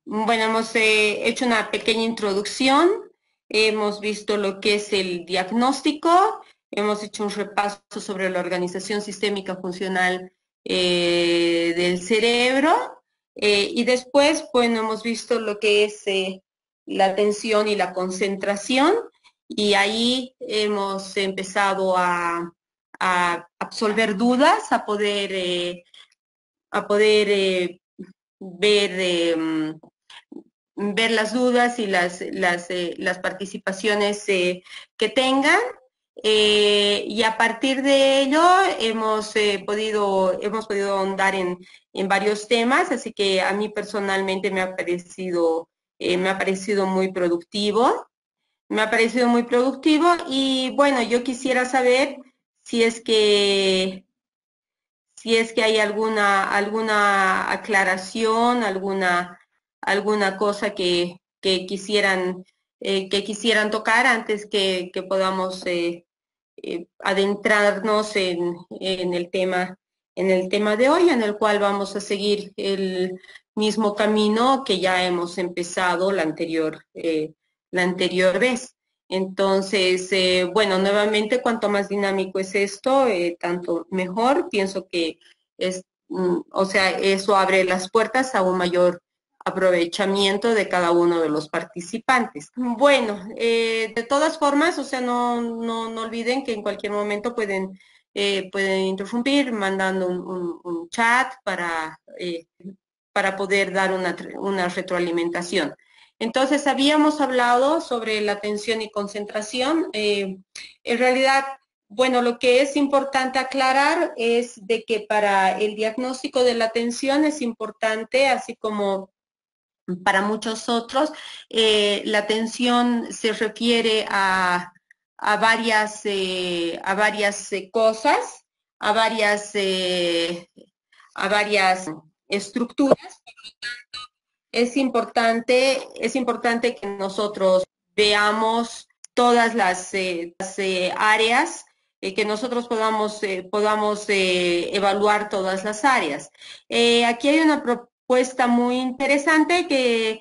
Bueno, hemos hecho una pequeña introducción, hemos visto lo que es el diagnóstico, hemos hecho un repaso sobre la organización sistémica funcional del cerebro y después, bueno, hemos visto lo que es la atención y la concentración y ahí hemos empezado a absolver dudas, a poder ver ver las dudas y las participaciones que tengan. Y a partir de ello hemos podido ahondar en varios temas, así que a mí personalmente me ha parecido muy productivo. Me ha parecido muy productivo y bueno, yo quisiera saber si es que si es que hay alguna aclaración, alguna cosa que quisieran tocar antes que podamos adentrarnos en el tema de hoy, en el cual vamos a seguir el mismo camino que ya hemos empezado la anterior vez. Entonces, bueno, nuevamente, cuanto más dinámico es esto, tanto mejor. Pienso que o sea, eso abre las puertas a un mayor aprovechamiento de cada uno de los participantes. Bueno, de todas formas, o sea, no olviden que en cualquier momento pueden interrumpir mandando un chat para poder dar una retroalimentación. Entonces, habíamos hablado sobre la atención y concentración. En realidad, bueno, lo que es importante aclarar es de que para el diagnóstico de la atención es importante, así como para muchos otros, la atención se refiere a varias cosas, a varias estructuras. Es importante que nosotros veamos todas las áreas, que nosotros podamos evaluar todas las áreas. Aquí hay una propuesta muy interesante que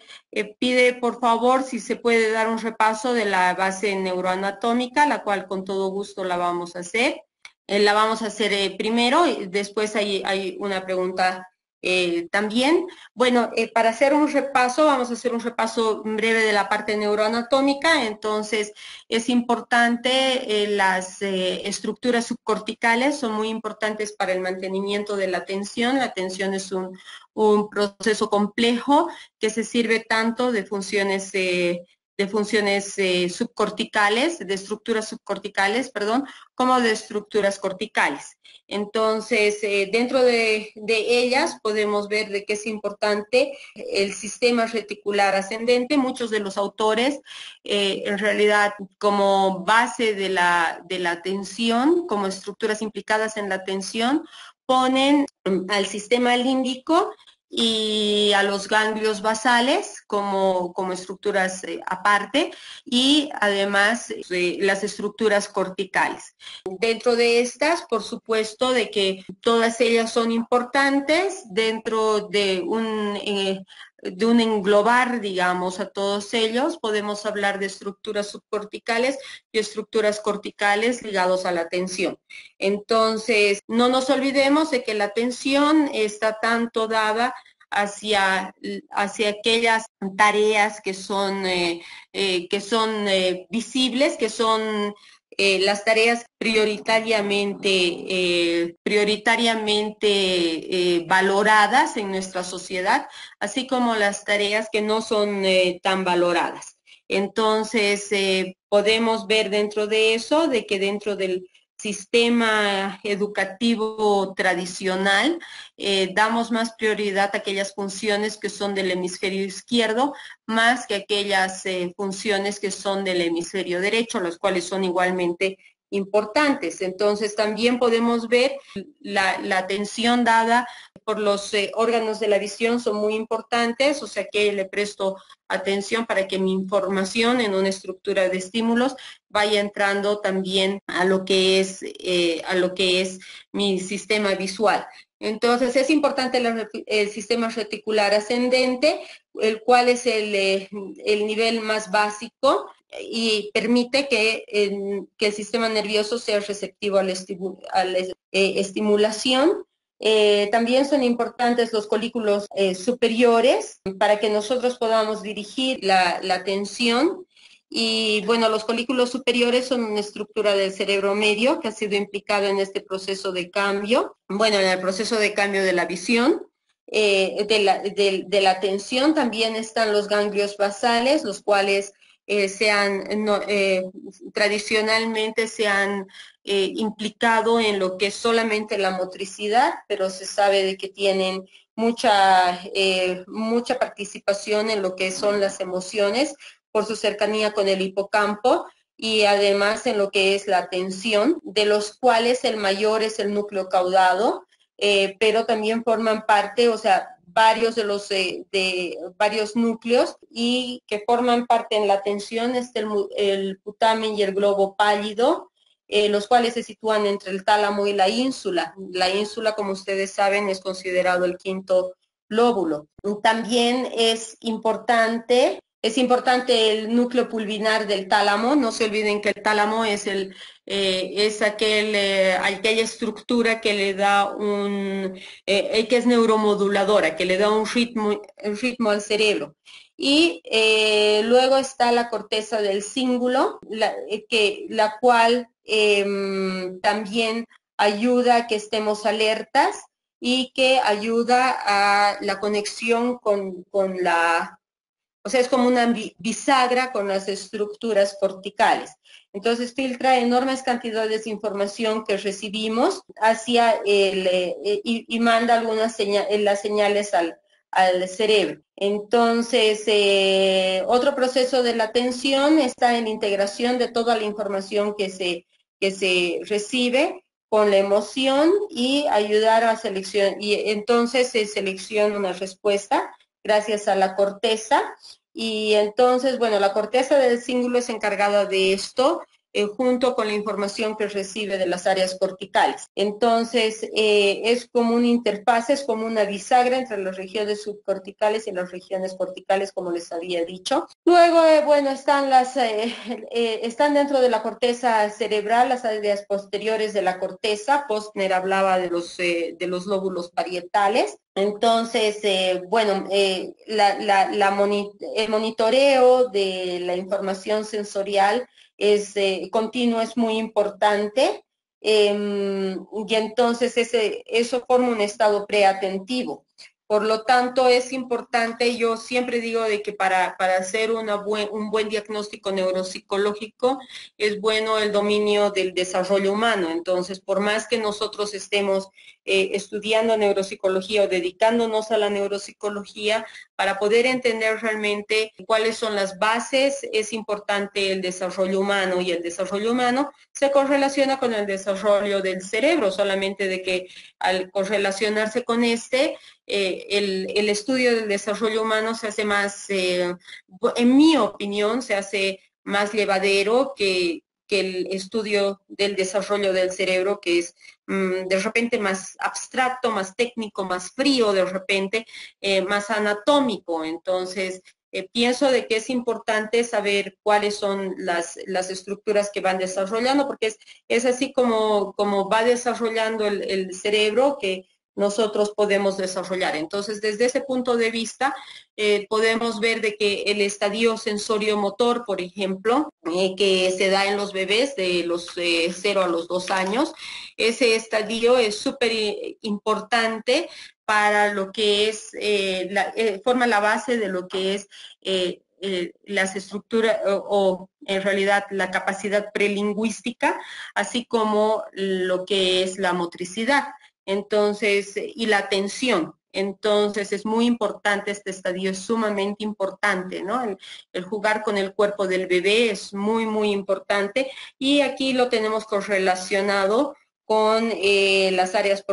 pide, por favor, si se puede dar un repaso de la base neuroanatómica, la cual con todo gusto la vamos a hacer. La vamos a hacer primero, y después hay una pregunta también. Bueno, para hacer un repaso, vamos a hacer un repaso breve de la parte neuroanatómica. Entonces, es importante, las estructuras subcorticales son muy importantes para el mantenimiento de la atención. La atención es un proceso complejo que se sirve tanto de funciones subcorticales, de estructuras subcorticales, perdón, como de estructuras corticales. Entonces, dentro de ellas podemos ver de qué es importante el sistema reticular ascendente. Muchos de los autores, en realidad, como base de la atención, como estructuras implicadas en la atención, ponen al sistema límbico y a los ganglios basales como estructuras aparte, y además las estructuras corticales. Dentro de estas, por supuesto, de que todas ellas son importantes dentro de un englobar, digamos, a todos ellos. Podemos hablar de estructuras subcorticales y estructuras corticales ligados a la atención. Entonces, no nos olvidemos de que la atención está tanto dada hacia aquellas tareas que son visibles, que son las tareas prioritariamente valoradas en nuestra sociedad, así como las tareas que no son tan valoradas. Entonces, podemos ver dentro de eso, de que dentro del sistema educativo tradicional, damos más prioridad a aquellas funciones que son del hemisferio izquierdo, más que aquellas funciones que son del hemisferio derecho, las cuales son igualmente importantes. Entonces, también podemos ver la atención dada por los órganos de la visión son muy importantes, o sea que le presto atención para que mi información en una estructura de estímulos vaya entrando también a lo que es mi sistema visual. Entonces es importante el sistema reticular ascendente, el cual es el nivel más básico y permite que el sistema nervioso sea receptivo a la estimulación. También son importantes los colículos superiores para que nosotros podamos dirigir la atención. Y bueno, los colículos superiores son una estructura del cerebro medio que ha sido implicado en este proceso de cambio, bueno, en el proceso de cambio de la visión. De la atención también están los ganglios basales, los cuales tradicionalmente se han implicado en lo que es solamente la motricidad, pero se sabe de que tienen mucha participación en lo que son las emociones por su cercanía con el hipocampo y además en lo que es la atención, de los cuales el mayor es el núcleo caudado, pero también forman parte, o sea, varios núcleos y que forman parte en la atención el putamen y el globo pálido, los cuales se sitúan entre el tálamo y la ínsula. La ínsula, como ustedes saben, es considerado el quinto lóbulo. También es importante el núcleo pulvinar del tálamo. No se olviden que el tálamo es aquella estructura que le da que es neuromoduladora, que le da un ritmo al cerebro. Y luego está la corteza del cíngulo, la cual también ayuda a que estemos alertas y que ayuda a la conexión o sea, es como una bisagra con las estructuras corticales. Entonces filtra enormes cantidades de información que recibimos y manda las señales al cerebro. Entonces, otro proceso de la atención está en integración de toda la información que se recibe con la emoción y ayudar a seleccionar. Y entonces se selecciona una respuesta gracias a la corteza. Y entonces, bueno, la corteza del cíngulo es encargada de esto, junto con la información que recibe de las áreas corticales. Entonces, es como una interfaz, es como una bisagra entre las regiones subcorticales y las regiones corticales, como les había dicho. Luego, bueno, están dentro de la corteza cerebral, las áreas posteriores de la corteza. Postner hablaba de los lóbulos parietales. Entonces, bueno, el monitoreo de la información sensorial continuo es muy importante, y entonces eso forma un estado preatentivo. Por lo tanto, es importante, yo siempre digo de que para hacer un buen diagnóstico neuropsicológico es bueno el dominio del desarrollo humano. Entonces, por más que nosotros estemos estudiando neuropsicología o dedicándonos a la neuropsicología, para poder entender realmente cuáles son las bases, es importante el desarrollo humano, y el desarrollo humano se correlaciona con el desarrollo del cerebro, solamente de que al correlacionarse con el estudio del desarrollo humano se hace más, en mi opinión, se hace más llevadero que el estudio del desarrollo del cerebro, que es de repente más abstracto, más técnico, más frío, de repente más anatómico. Entonces, pienso de que es importante saber cuáles son las estructuras que van desarrollando, porque es así como va desarrollando el cerebro que nosotros podemos desarrollar. Entonces, desde ese punto de vista, podemos ver de que el estadio sensorio-motor, por ejemplo, que se da en los bebés de los 0 a los 2 años, ese estadio es súper importante para lo que forma la base de lo que es las estructuras o en realidad la capacidad prelingüística, así como lo que es la motricidad. Entonces, y la atención. Entonces, es muy importante, este estadio es sumamente importante, ¿no? El jugar con el cuerpo del bebé es muy, muy importante, y aquí lo tenemos correlacionado con las áreas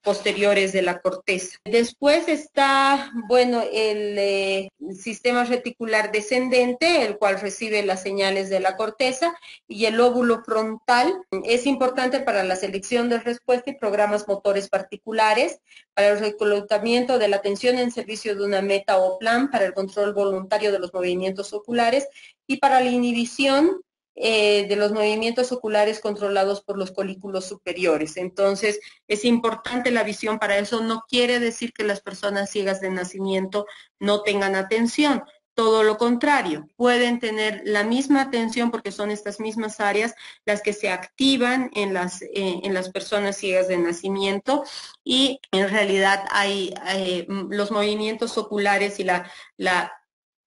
posteriores de la corteza. Después está, bueno, el sistema reticular descendente, el cual recibe las señales de la corteza, y el lóbulo frontal es importante para la selección de respuesta y programas motores particulares, para el reclutamiento de la atención en servicio de una meta o plan, para el control voluntario de los movimientos oculares y para la inhibición de los movimientos oculares controlados por los colículos superiores. Entonces, es importante la visión para eso. No quiere decir que las personas ciegas de nacimiento no tengan atención. Todo lo contrario, pueden tener la misma atención porque son estas mismas áreas las que se activan en las personas ciegas de nacimiento, y en realidad hay los movimientos oculares y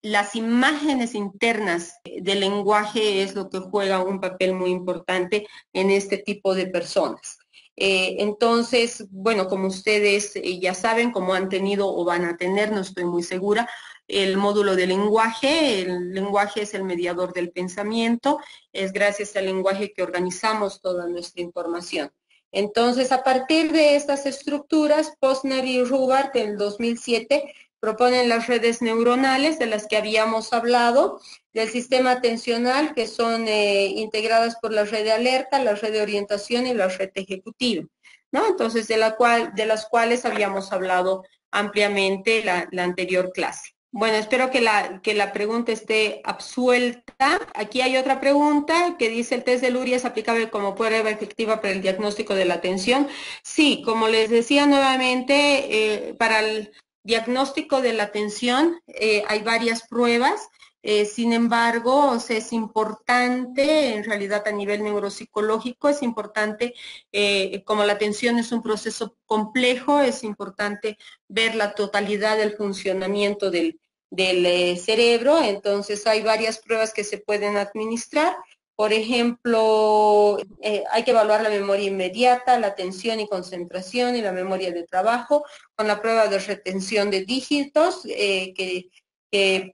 las imágenes internas del lenguaje es lo que juega un papel muy importante en este tipo de personas. Entonces, bueno, como ustedes ya saben, como han tenido o van a tener, no estoy muy segura, el módulo de lenguaje. El lenguaje es el mediador del pensamiento, es gracias al lenguaje que organizamos toda nuestra información. Entonces, a partir de estas estructuras, Posner y Rubart en el 2007 proponen las redes neuronales de las que habíamos hablado, del sistema atencional, que son integradas por la red de alerta, la red de orientación y la red ejecutiva, ¿no? Entonces, de las cuales habíamos hablado ampliamente la anterior clase. Bueno, espero que la pregunta esté absuelta. Aquí hay otra pregunta que dice: ¿el test de Luria es aplicable como prueba efectiva para el diagnóstico de la atención? Sí, como les decía nuevamente, para el diagnóstico de la atención hay varias pruebas. Sin embargo, o sea, es importante, en realidad a nivel neuropsicológico, es importante, como la atención es un proceso complejo, es importante ver la totalidad del funcionamiento del cerebro. Entonces hay varias pruebas que se pueden administrar. Por ejemplo, hay que evaluar la memoria inmediata, la atención y concentración y la memoria de trabajo con la prueba de retención de dígitos, que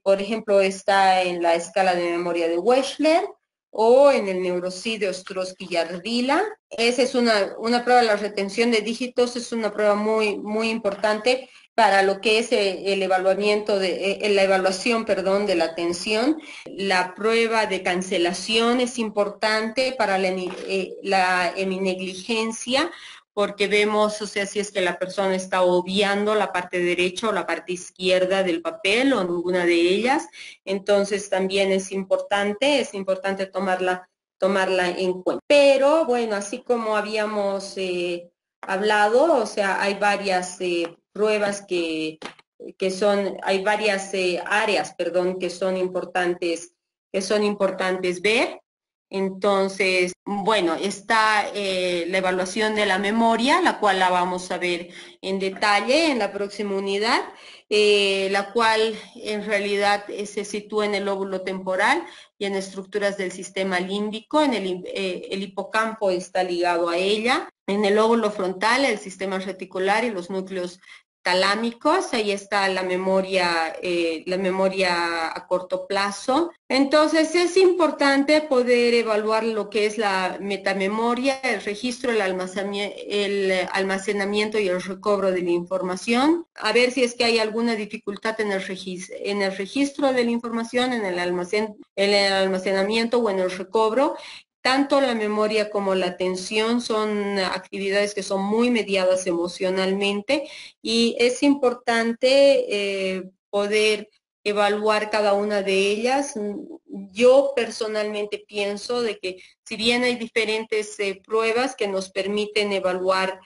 por ejemplo está en la escala de memoria de Wechsler o en el neurosí de Ostrowski y Ardila. Esa es una prueba de la retención de dígitos, es una prueba muy, muy importante para lo que es el evaluamiento la evaluación, perdón, de la atención. La prueba de cancelación es importante para la heminegligencia, porque vemos, o sea, si es que la persona está obviando la parte derecha o la parte izquierda del papel o ninguna de ellas. Entonces también es importante tomarla en cuenta. Pero bueno, así como habíamos hablado, o sea, hay varias pruebas hay varias áreas, perdón, que son importantes ver. Entonces, bueno, está la evaluación de la memoria, la cual la vamos a ver en detalle en la próxima unidad, la cual en realidad se sitúa en el lóbulo temporal y en estructuras del sistema límbico. El hipocampo está ligado a ella. En el lóbulo frontal, el sistema reticular y los núcleos talámicos. Ahí está la memoria a corto plazo. Entonces es importante poder evaluar lo que es la metamemoria, el registro, el almacenamiento y el recobro de la información, a ver si es que hay alguna dificultad en el registro de la información, en el almacenamiento o en el recobro. Tanto la memoria como la atención son actividades que son muy mediadas emocionalmente, y es importante poder evaluar cada una de ellas. Yo personalmente pienso de que si bien hay diferentes pruebas que nos permiten evaluar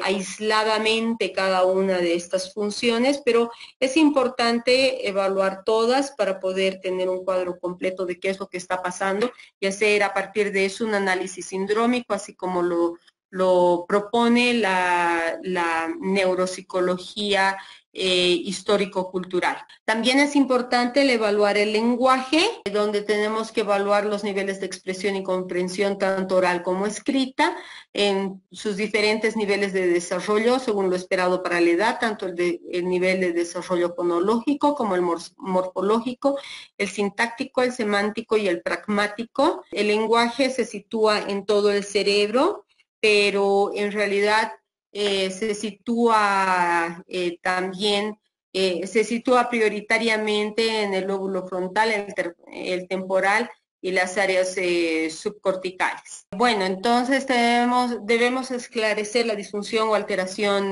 aisladamente cada una de estas funciones, pero es importante evaluar todas para poder tener un cuadro completo de qué es lo que está pasando y hacer a partir de eso un análisis sindrómico, así como lo propone la neuropsicología histórico-cultural. También es importante el evaluar el lenguaje, donde tenemos que evaluar los niveles de expresión y comprensión, tanto oral como escrita, en sus diferentes niveles de desarrollo, según lo esperado para la edad, tanto el nivel de desarrollo fonológico como el morfológico, el sintáctico, el semántico y el pragmático. El lenguaje se sitúa en todo el cerebro. pero en realidad se sitúa también, se sitúa prioritariamente en el lóbulo frontal, el temporal y las áreas subcorticales. Bueno, entonces debemos esclarecer la disfunción o alteración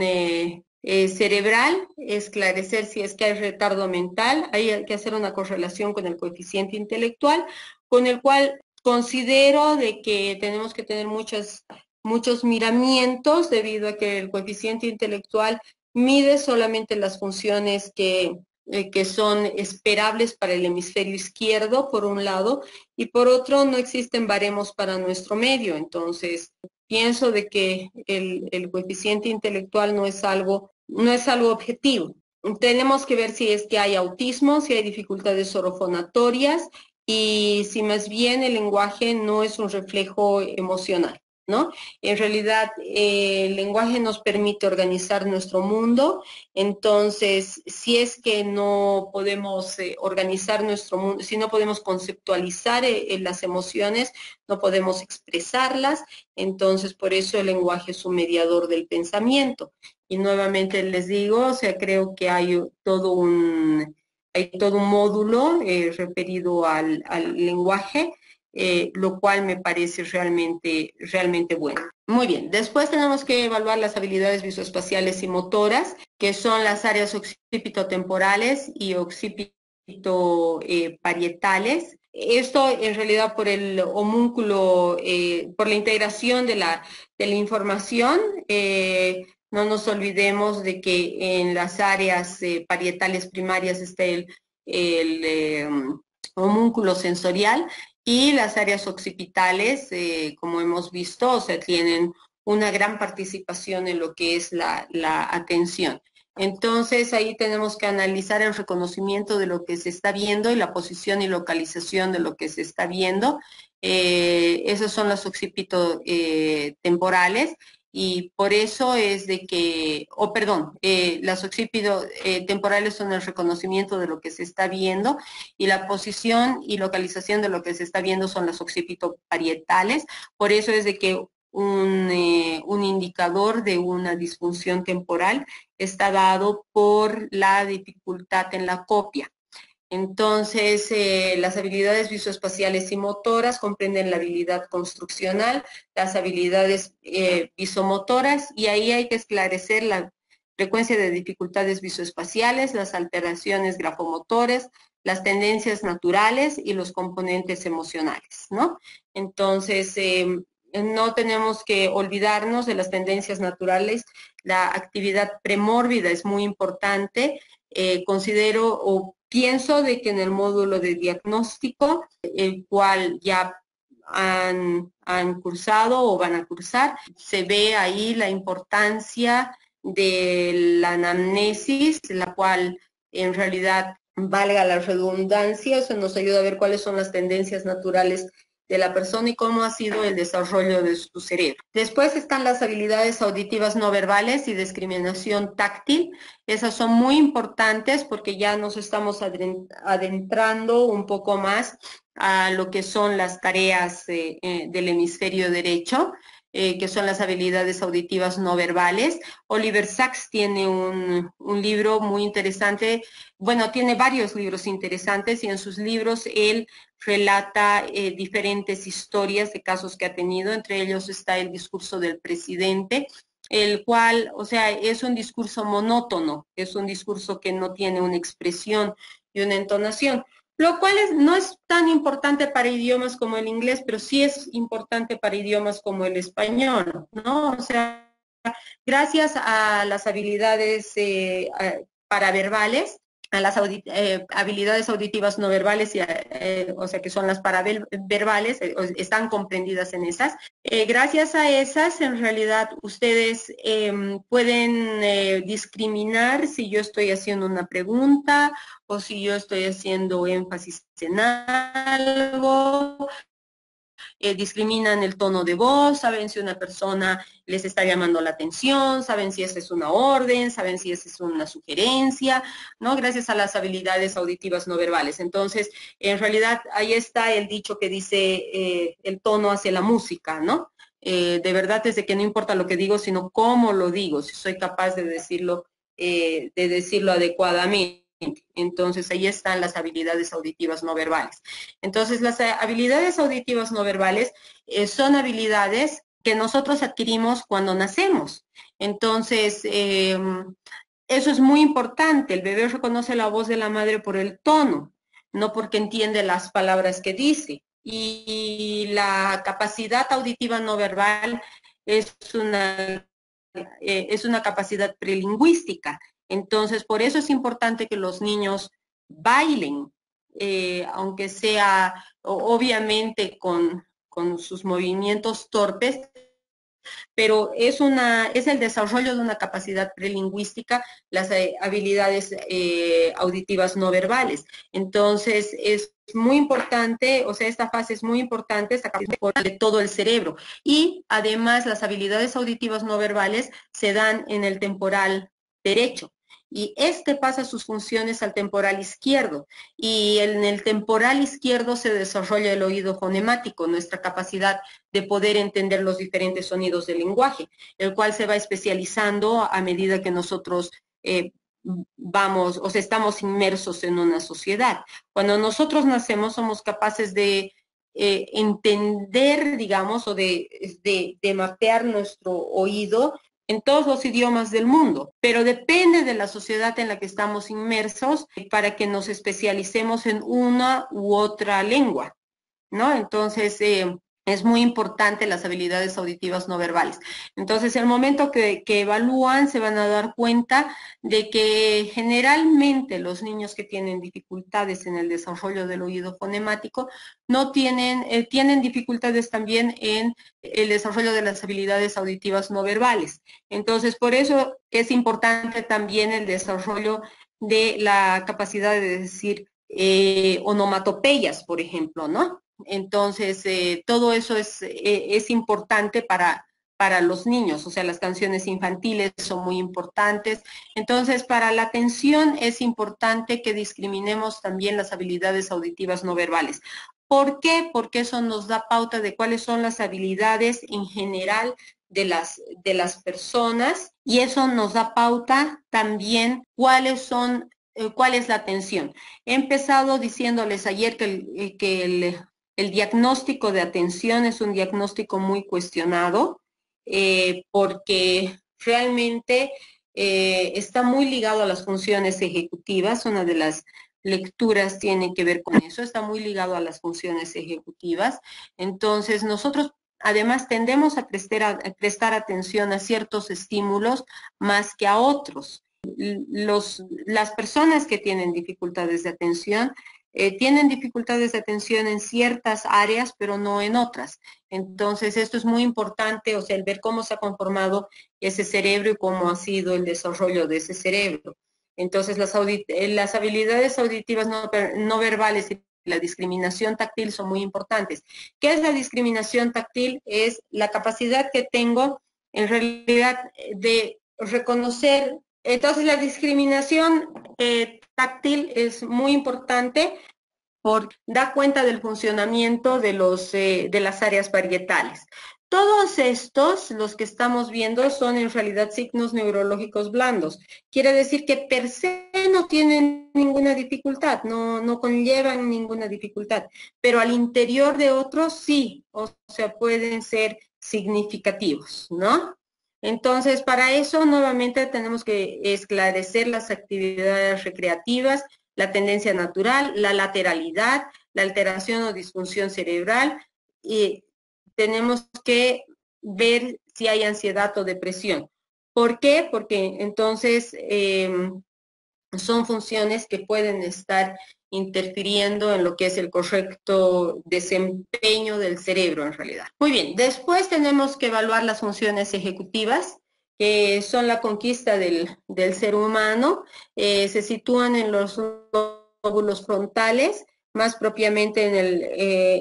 cerebral, esclarecer si es que hay retardo mental, hay que hacer una correlación con el coeficiente intelectual, con el cual considero de que tenemos que tener muchos miramientos debido a que el coeficiente intelectual mide solamente las funciones que son esperables para el hemisferio izquierdo, por un lado, y por otro no existen baremos para nuestro medio. Entonces, pienso de que el coeficiente intelectual no es algo objetivo. Tenemos que ver si es que hay autismo, si hay dificultades orofonatorias y si más bien el lenguaje no es un reflejo emocional, ¿no? En realidad, el lenguaje nos permite organizar nuestro mundo, entonces, si es que no podemos organizar nuestro mundo, si no podemos conceptualizar las emociones, no podemos expresarlas, entonces por eso el lenguaje es un mediador del pensamiento. Y nuevamente les digo, o sea, creo que hay todo un módulo referido al lenguaje, lo cual me parece realmente bueno. Muy bien, después tenemos que evaluar las habilidades visoespaciales y motoras, que son las áreas occipitotemporales y occipitoparietales. Esto en realidad por el homúnculo, por la integración de la información, no nos olvidemos de que en las áreas parietales primarias está el homúnculo sensorial y las áreas occipitales, como hemos visto, o sea, tienen una gran participación en lo que es la atención. Entonces, ahí tenemos que analizar el reconocimiento de lo que se está viendo y la posición y localización de lo que se está viendo. Esos son los occipitotemporales y por eso es de que, las occipitotemporales son el reconocimiento de lo que se está viendo y la posición y localización de lo que se está viendo son las occipitoparietales. Por eso es de que un indicador de una disfunción temporal está dado por la dificultad en la copia. Entonces, las habilidades visoespaciales y motoras comprenden la habilidad construccional, las habilidades visomotoras, y ahí hay que esclarecer la frecuencia de dificultades visoespaciales, las alteraciones grafomotores, las tendencias naturales y los componentes emocionales, ¿no? Entonces, no tenemos que olvidarnos de las tendencias naturales. La actividad premórbida es muy importante. Considero o pienso de que en el módulo de diagnóstico, el cual ya han cursado o van a cursar, se ve ahí la importancia de la anamnesis, la cual en realidad, valga la redundancia, eso nos ayuda a ver cuáles son las tendencias naturales de la persona y cómo ha sido el desarrollo de su cerebro. Después están las habilidades auditivas no verbales y discriminación táctil. Esas son muy importantes porque ya nos estamos adentrando un poco más a lo que son las tareas del hemisferio derecho, que son las habilidades auditivas no verbales. Oliver Sacks tiene un libro muy interesante, bueno, tiene varios libros interesantes y en sus libros él relata diferentes historias de casos que ha tenido, entre ellos está el discurso del presidente, el cual, o sea, es un discurso monótono, es un discurso que no tiene una expresión y una entonación, lo cual no es tan importante para idiomas como el inglés, pero sí es importante para idiomas como el español, ¿no? O sea, gracias a las habilidades paraverbales, a las habilidades auditivas no verbales, o sea que son las paraverbales, están comprendidas en esas. Gracias a esas, en realidad, ustedes pueden discriminar si yo estoy haciendo una pregunta o si yo estoy haciendo énfasis en algo, discriminan el tono de voz, saben si una persona les está llamando la atención, saben si esa es una orden, saben si esa es una sugerencia, ¿no? Gracias a las habilidades auditivas no verbales. Entonces, en realidad, ahí está el dicho que dice el tono hace la música, ¿no? de verdad es de que no importa lo que digo, sino cómo lo digo, si soy capaz de decirlo adecuadamente. Entonces, ahí están las habilidades auditivas no verbales. Entonces, las habilidades auditivas no verbales son habilidades que nosotros adquirimos cuando nacemos. Entonces, eso es muy importante. El bebé reconoce la voz de la madre por el tono, no porque entiende las palabras que dice. Y la capacidad auditiva no verbal es es una capacidad prelingüística. Entonces, por eso es importante que los niños bailen, aunque sea obviamente con sus movimientos torpes, pero es el desarrollo de una capacidad prelingüística, las habilidades auditivas no verbales. Entonces, es muy importante, o sea, esta fase es muy importante, esta capacidad de todo el cerebro. Y además, las habilidades auditivas no verbales se dan en el temporal derecho. Y este pasa sus funciones al temporal izquierdo. Y en el temporal izquierdo se desarrolla el oído fonemático, nuestra capacidad de poder entender los diferentes sonidos del lenguaje, el cual se va especializando a medida que nosotros vamos, o sea, estamos inmersos en una sociedad. Cuando nosotros nacemos somos capaces de entender, digamos, o de mapear nuestro oído en todos los idiomas del mundo, pero depende de la sociedad en la que estamos inmersos para que nos especialicemos en una u otra lengua, ¿no? Entonces, es muy importante las habilidades auditivas no verbales. Entonces, el momento que evalúan, se van a dar cuenta de que generalmente los niños que tienen dificultades en el desarrollo del oído fonemático no tienen dificultades también en el desarrollo de las habilidades auditivas no verbales. Entonces, por eso es importante también el desarrollo de la capacidad de decir onomatopeyas, por ejemplo, ¿no? Entonces, todo eso es importante para los niños, o sea, las canciones infantiles son muy importantes. Entonces, para la atención es importante que discriminemos también las habilidades auditivas no verbales. ¿Por qué? Porque eso nos da pauta de cuáles son las habilidades en general de las personas y eso nos da pauta también cuál es la atención. He empezado diciéndoles ayer el diagnóstico de atención es un diagnóstico muy cuestionado porque realmente está muy ligado a las funciones ejecutivas. Una de las lecturas tiene que ver con eso, está muy ligado a las funciones ejecutivas. Entonces, nosotros además tendemos a prestar atención a ciertos estímulos más que a otros. Las personas que tienen dificultades de atención tienen dificultades de atención en ciertas áreas, pero no en otras. Entonces, esto es muy importante, o sea, el ver cómo se ha conformado ese cerebro y cómo ha sido el desarrollo de ese cerebro. Entonces, las habilidades auditivas no verbales y la discriminación táctil son muy importantes. ¿Qué es la discriminación táctil? Es la capacidad que tengo en realidad de reconocer. Entonces, la discriminación táctil es muy importante porque da cuenta del funcionamiento de las áreas parietales. Todos estos, los que estamos viendo, son en realidad signos neurológicos blandos. Quiere decir que per se no tienen ninguna dificultad, no conllevan ninguna dificultad, pero al interior de otros sí, o sea, pueden ser significativos, ¿no? Entonces, para eso nuevamente tenemos que esclarecer las actividades recreativas, la tendencia natural, la lateralidad, la alteración o disfunción cerebral y tenemos que ver si hay ansiedad o depresión. ¿Por qué? Porque entonces son funciones que pueden estar interfiriendo en lo que es el correcto desempeño del cerebro en realidad. Muy bien, después tenemos que evaluar las funciones ejecutivas, que son la conquista del ser humano, se sitúan en los lóbulos frontales, más propiamente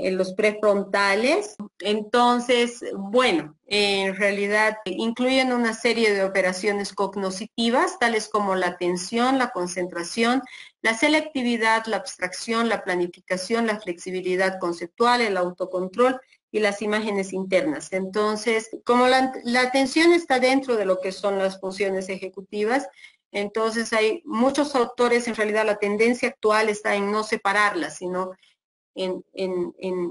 en los prefrontales. Entonces, bueno, en realidad incluyen una serie de operaciones cognitivas, tales como la atención, la concentración, la selectividad, la abstracción, la planificación, la flexibilidad conceptual, el autocontrol, y las imágenes internas. Entonces, como la atención está dentro de lo que son las funciones ejecutivas, entonces hay muchos autores, en realidad la tendencia actual está en no separarlas, sino en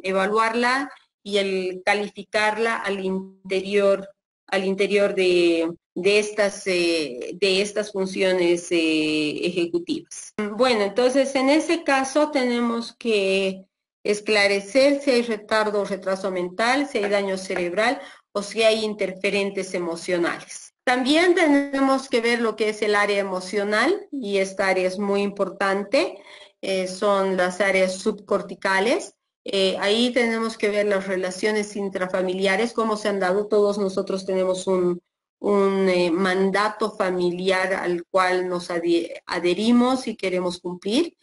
evaluarla y el calificarla al interior de estas funciones ejecutivas. Bueno, entonces en ese caso tenemos que esclarecer si hay retardo o retraso mental, si hay daño cerebral o si hay interferentes emocionales. También tenemos que ver lo que es el área emocional, y esta área es muy importante. Son las áreas subcorticales. Ahí tenemos que ver las relaciones intrafamiliares, cómo se han dado. Todos nosotros tenemos un mandato familiar al cual nos adherimos y queremos cumplir.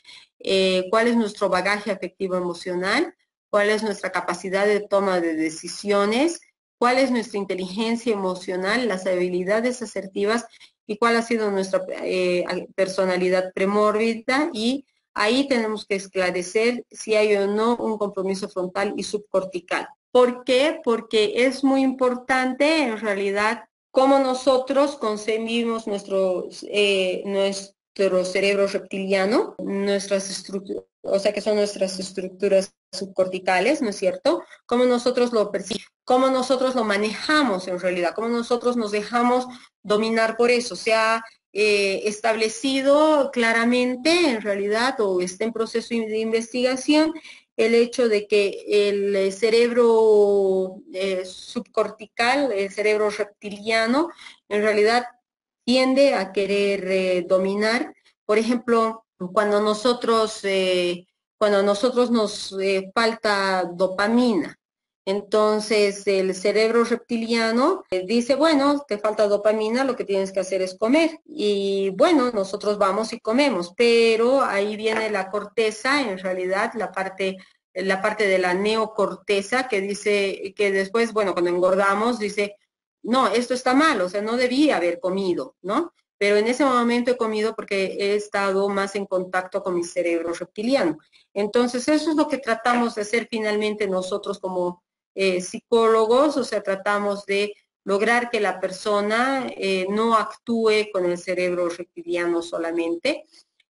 ¿Cuál es nuestro bagaje afectivo emocional? ¿Cuál es nuestra capacidad de toma de decisiones? ¿Cuál es nuestra inteligencia emocional, las habilidades asertivas y cuál ha sido nuestra personalidad premórbida? Y ahí tenemos que esclarecer si hay o no un compromiso frontal y subcortical. ¿Por qué? Porque es muy importante en realidad cómo nosotros concebimos nuestro cerebro reptiliano, nuestras estructuras, o sea que son nuestras estructuras subcorticales, ¿no es cierto? Cómo nosotros lo percibimos, cómo nosotros lo manejamos en realidad, cómo nosotros nos dejamos dominar por eso. Se ha establecido claramente en realidad o está en proceso de investigación el hecho de que el cerebro subcortical, el cerebro reptiliano, en realidad tiende a querer dominar. Por ejemplo, cuando nosotros nos falta dopamina, entonces el cerebro reptiliano dice, bueno, te falta dopamina, lo que tienes que hacer es comer. Y bueno, nosotros vamos y comemos, pero ahí viene la corteza, en realidad la parte de la neocorteza que dice que después, bueno, cuando engordamos, dice, no, esto está mal, o sea, no debía haber comido, ¿no? Pero en ese momento he comido porque he estado más en contacto con mi cerebro reptiliano. Entonces, eso es lo que tratamos de hacer finalmente nosotros como psicólogos, o sea, tratamos de lograr que la persona no actúe con el cerebro reptiliano solamente.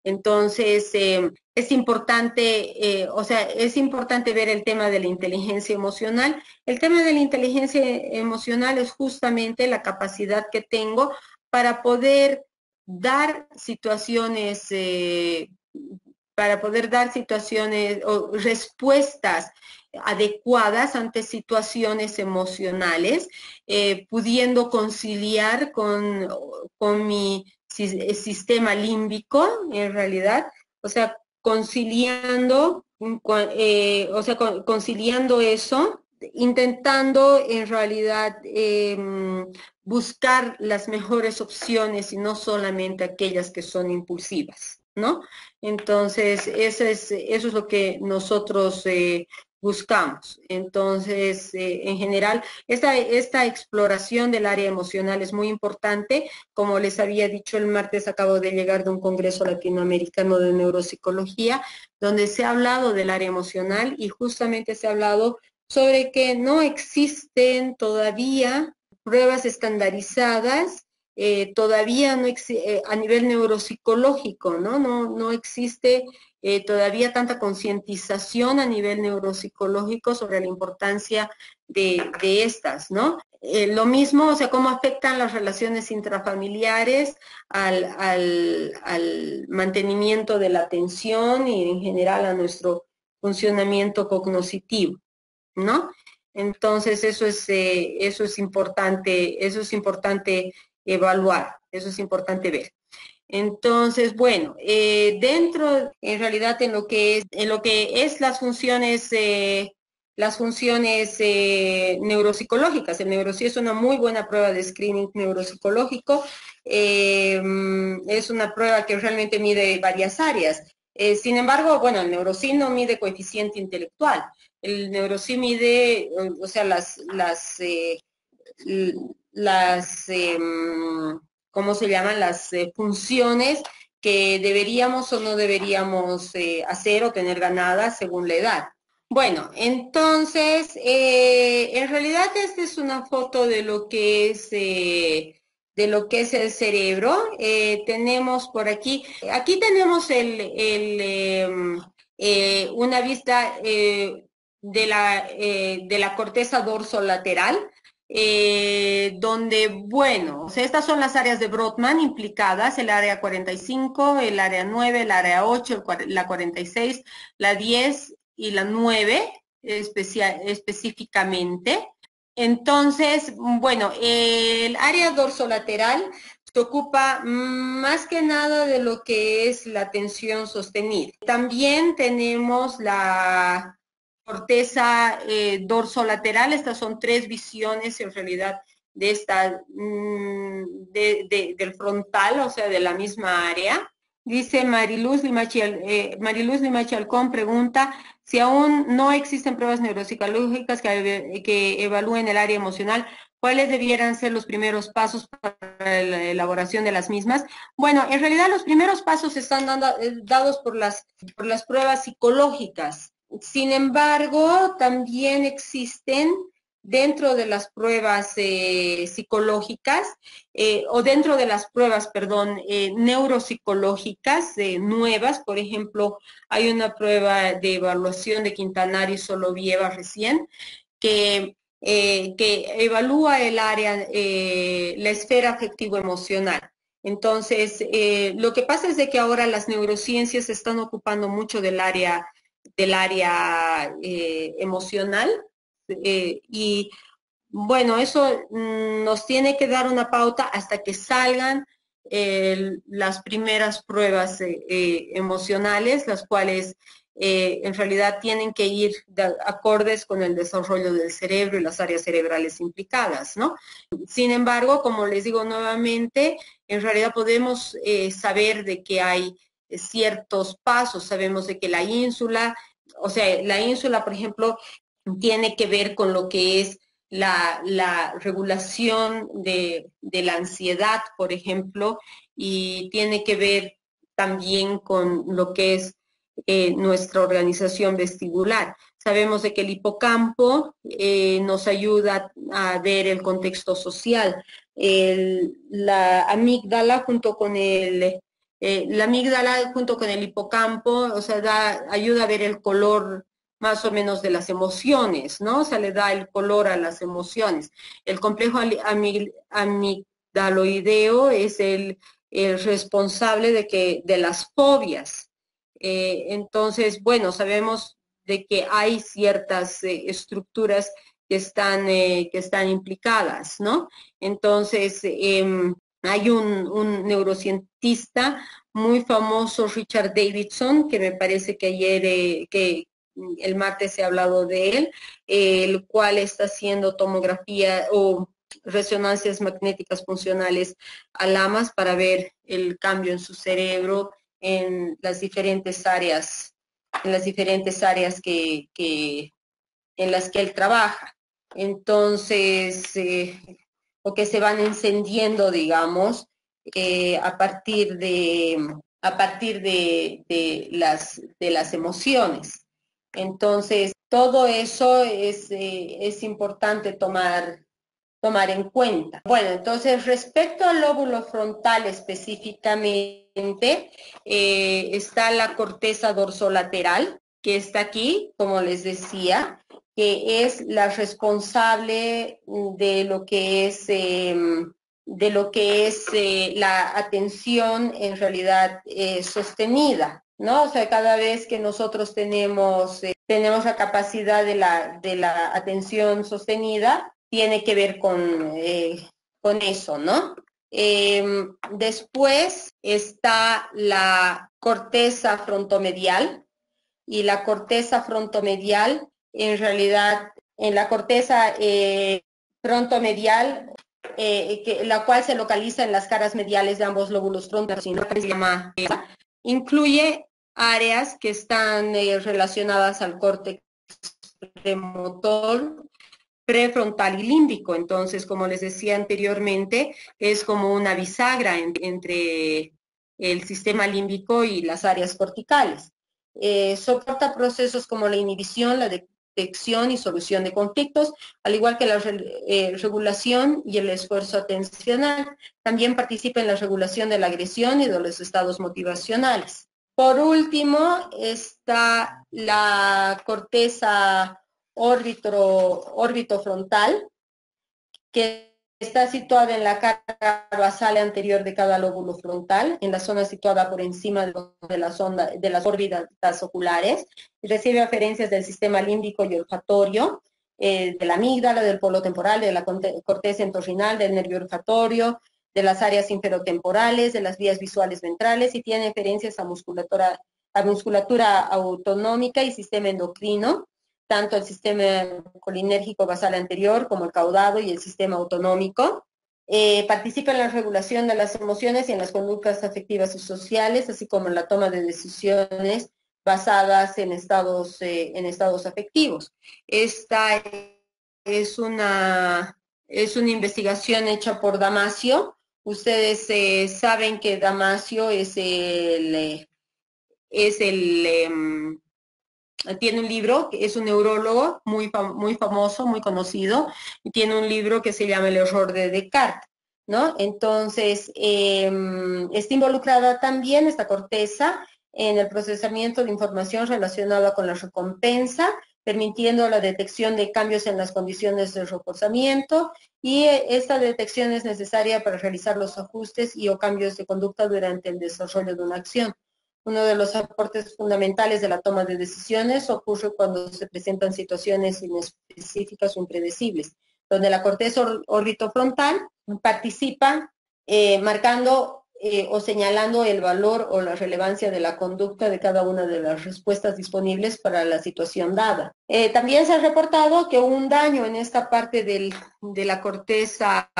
Entonces, es importante, o sea, es importante ver el tema de la inteligencia emocional. El tema de la inteligencia emocional es justamente la capacidad que tengo para poder dar situaciones, o respuestas adecuadas ante situaciones emocionales, pudiendo conciliar con mi sistema límbico, en realidad, o sea, conciliando eso, intentando en realidad buscar las mejores opciones y no solamente aquellas que son impulsivas, ¿no? Entonces, eso es lo que nosotros buscamos. Entonces, en general, esta exploración del área emocional es muy importante. Como les había dicho el martes, acabo de llegar de un congreso latinoamericano de neuropsicología, donde se ha hablado del área emocional y justamente se ha hablado sobre que no existen todavía pruebas estandarizadas, todavía no a nivel neuropsicológico, ¿no? No existe todavía tanta concientización a nivel neuropsicológico sobre la importancia de estas, ¿no? Lo mismo, o sea, cómo afectan las relaciones intrafamiliares al mantenimiento de la atención y en general a nuestro funcionamiento cognitivo, ¿no? Entonces eso es importante evaluar, eso es importante ver. Entonces, bueno, dentro, en realidad, en lo que es las funciones neuropsicológicas, el NeuroSí es una muy buena prueba de screening neuropsicológico, es una prueba que realmente mide varias áreas. Sin embargo, bueno, el NeuroSí no mide coeficiente intelectual, el NeuroSí mide, o sea, las ¿cómo se llaman? Las funciones que deberíamos o no deberíamos hacer o tener ganadas según la edad. Bueno, entonces, en realidad esta es una foto de lo que es el cerebro. Tenemos por aquí, aquí tenemos una vista de la corteza dorsolateral, donde, bueno, o sea, estas son las áreas de Brodmann implicadas, el área 45, el área 9, el área 8, la 46, la 10 y la 9 específicamente. Entonces, bueno, el área dorsolateral se ocupa más que nada de lo que es la tensión sostenida. También tenemos la corteza dorsolateral, estas son tres visiones en realidad de esta, del frontal, o sea, de la misma área. Dice Mariluz Limachi Alcón pregunta si aún no existen pruebas neuropsicológicas que evalúen el área emocional, ¿cuáles debieran ser los primeros pasos para la elaboración de las mismas? Bueno, en realidad los primeros pasos están dados por las pruebas psicológicas. Sin embargo, también existen dentro de las pruebas psicológicas o dentro de las pruebas, perdón, neuropsicológicas nuevas. Por ejemplo, hay una prueba de evaluación de Quintanar y Solovieva recién que evalúa el área, la esfera afectivo-emocional. Entonces, lo que pasa es de que ahora las neurociencias se están ocupando mucho del área emocional y bueno, eso nos tiene que dar una pauta hasta que salgan las primeras pruebas emocionales, las cuales en realidad tienen que ir acordes con el desarrollo del cerebro y las áreas cerebrales implicadas, ¿no? Sin embargo, como les digo nuevamente, en realidad podemos saber de que hay ciertos pasos, sabemos de que la ínsula, o sea, la ínsula, por ejemplo, tiene que ver con lo que es la regulación de la ansiedad, por ejemplo, y tiene que ver también con lo que es nuestra organización vestibular. Sabemos de que el hipocampo nos ayuda a ver el contexto social. La amígdala junto con la amígdala junto con el hipocampo, o sea, ayuda a ver el color más o menos de las emociones, ¿no? O sea, le da el color a las emociones. El complejo amigdaloideo es el responsable de las fobias. Entonces, bueno, sabemos de que hay ciertas estructuras que están implicadas, ¿no? Entonces, hay un neurocientista muy famoso, Richard Davidson, que me parece que ayer, que el martes he hablado de él, el cual está haciendo tomografía o resonancias magnéticas funcionales a lamas para ver el cambio en su cerebro en las diferentes áreas en las que él trabaja. Entonces, o que se van encendiendo, digamos, a partir de las emociones. Entonces, todo eso es importante tomar en cuenta. Bueno, entonces respecto al lóbulo frontal específicamente, está la corteza dorsolateral, que está aquí, como les decía, que es la responsable de lo que es la atención en realidad sostenida, ¿no? O sea, cada vez que nosotros tenemos la capacidad de la atención sostenida, tiene que ver con eso, ¿no? Después está la corteza frontomedial y la corteza frontomedial, en realidad, en la corteza frontomedial, la cual se localiza en las caras mediales de ambos lóbulos frontales, se llama, incluye áreas que están relacionadas al córtex premotor, prefrontal y límbico. Entonces, como les decía anteriormente, es como una bisagra entre el sistema límbico y las áreas corticales. soporta procesos como la inhibición, la detección y solución de conflictos, al igual que la regulación y el esfuerzo atencional. También participa en la regulación de la agresión y de los estados motivacionales. Por último, está la corteza órbito-frontal, que está situada en la cara basal anterior de cada lóbulo frontal, en la zona situada por encima de las órbitas oculares, y recibe aferencias del sistema límbico y olfatorio, de la amígdala, del polo temporal, de la corteza entorrinal, del nervio olfatorio, de las áreas inferotemporales, de las vías visuales ventrales, y tiene referencias a musculatura autonómica y sistema endocrino, tanto el sistema colinérgico basal anterior como el caudado y el sistema autonómico. Participa en la regulación de las emociones y en las conductas afectivas y sociales, así como en la toma de decisiones basadas en estados afectivos. Esta es una investigación hecha por Damasio. Ustedes saben que Damasio tiene un libro, que es un neurólogo muy famoso, muy conocido, y tiene un libro que se llama El error de Descartes, ¿no? Entonces, está involucrada también esta corteza en el procesamiento de información relacionada con la recompensa, permitiendo la detección de cambios en las condiciones de reforzamiento, y esta detección es necesaria para realizar los ajustes y o cambios de conducta durante el desarrollo de una acción. Uno de los aportes fundamentales de la toma de decisiones ocurre cuando se presentan situaciones inespecíficas o impredecibles, donde la corteza orbitofrontal participa marcando o señalando el valor o la relevancia de la conducta de cada una de las respuestas disponibles para la situación dada. También se ha reportado que un daño en esta parte de la corteza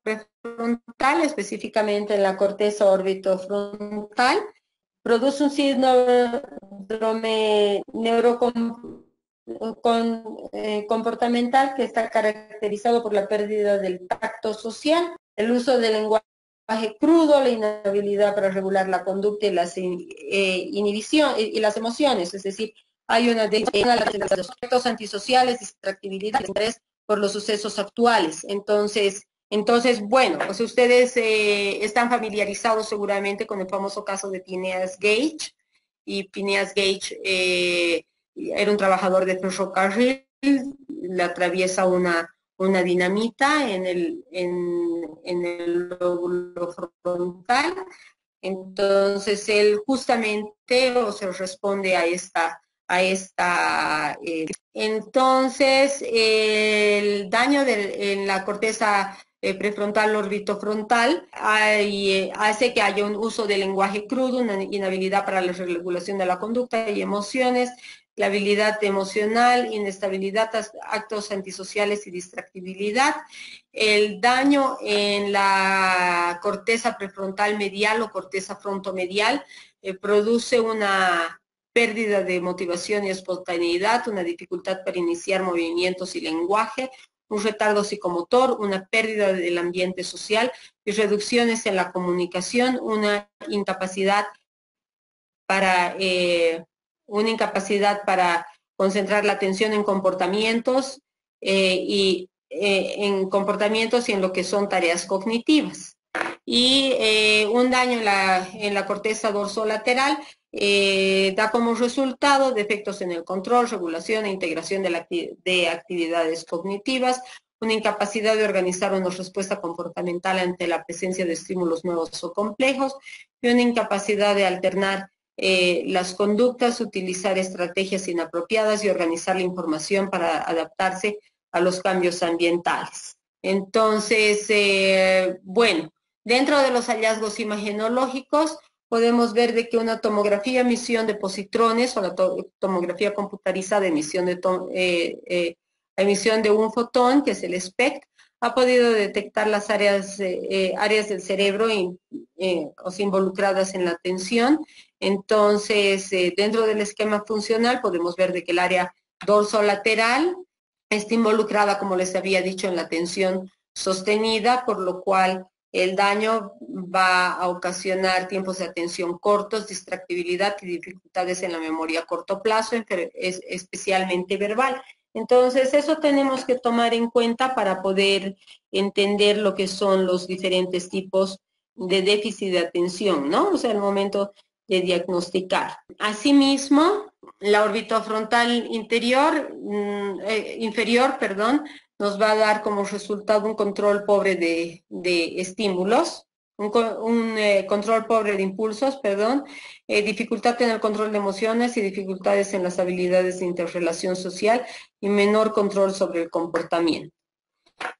prefrontal, específicamente en la corteza orbitofrontal, produce un síndrome comportamental que está caracterizado por la pérdida del tacto social, el uso del lenguaje crudo, la inhabilidad para regular la conducta y las inhibición y las emociones, es decir, hay una de los aspectos antisociales, distractibilidad, interés por los sucesos actuales. Entonces, bueno, pues ustedes están familiarizados seguramente con el famoso caso de Phineas Gage, y Phineas Gage era un trabajador de ferrocarril, le atraviesa una dinamita en el lóbulo frontal. Entonces él justamente o se responde entonces el daño en la corteza prefrontal orbitofrontal hace que haya un uso del lenguaje crudo, una inhabilidad para la regulación de la conducta y emociones, la habilidad emocional, inestabilidad, actos antisociales y distractibilidad. El daño en la corteza prefrontal medial o corteza frontomedial produce una pérdida de motivación y espontaneidad, una dificultad para iniciar movimientos y lenguaje, un retardo psicomotor, una pérdida del ambiente social y reducciones en la comunicación, para, una incapacidad para concentrar la atención en comportamientos en comportamientos y en lo que son tareas cognitivas. Y un daño en la corteza dorsolateral da como resultado defectos en el control, regulación e integración de actividades cognitivas, una incapacidad de organizar una respuesta comportamental ante la presencia de estímulos nuevos o complejos, y una incapacidad de alternar las conductas, utilizar estrategias inapropiadas y organizar la información para adaptarse a los cambios ambientales. Entonces, bueno, dentro de los hallazgos imagenológicos podemos ver de que una tomografía emisión de positrones o la tomografía computarizada emisión de un fotón, que es el SPECT, ha podido detectar las áreas del cerebro o sea, involucradas en la atención. Entonces, dentro del esquema funcional podemos ver de que el área dorsolateral está involucrada, como les había dicho, en la atención sostenida, por lo cual el daño va a ocasionar tiempos de atención cortos, distractibilidad y dificultades en la memoria a corto plazo, especialmente verbal. Entonces, eso tenemos que tomar en cuenta para poder entender lo que son los diferentes tipos de déficit de atención, ¿no? O sea, el momento de diagnosticar. Asimismo, la órbita frontal inferior, perdón, nos va a dar como resultado un control pobre de estímulos, control pobre de impulsos, perdón, dificultad en el control de emociones y dificultades en las habilidades de interrelación social y menor control sobre el comportamiento.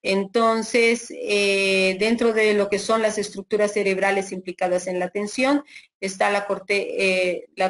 Entonces, dentro de lo que son las estructuras cerebrales implicadas en la atención, está la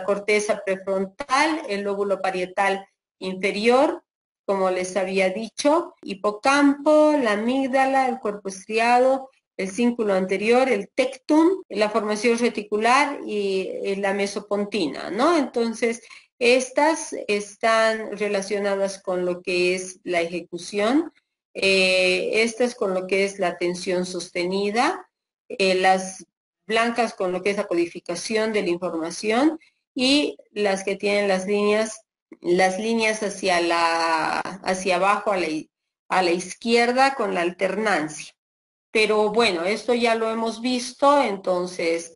corteza prefrontal, el lóbulo parietal inferior, como les había dicho, hipocampo, la amígdala, el cuerpo estriado, el cíngulo anterior, el tectum, la formación reticular y la mesopontina, ¿no? Entonces, estas están relacionadas con lo que es la ejecución, esta es con lo que es la atención sostenida, las blancas con lo que es la codificación de la información y las que tienen las líneas hacia abajo a la izquierda con la alternancia. Pero bueno, esto ya lo hemos visto, entonces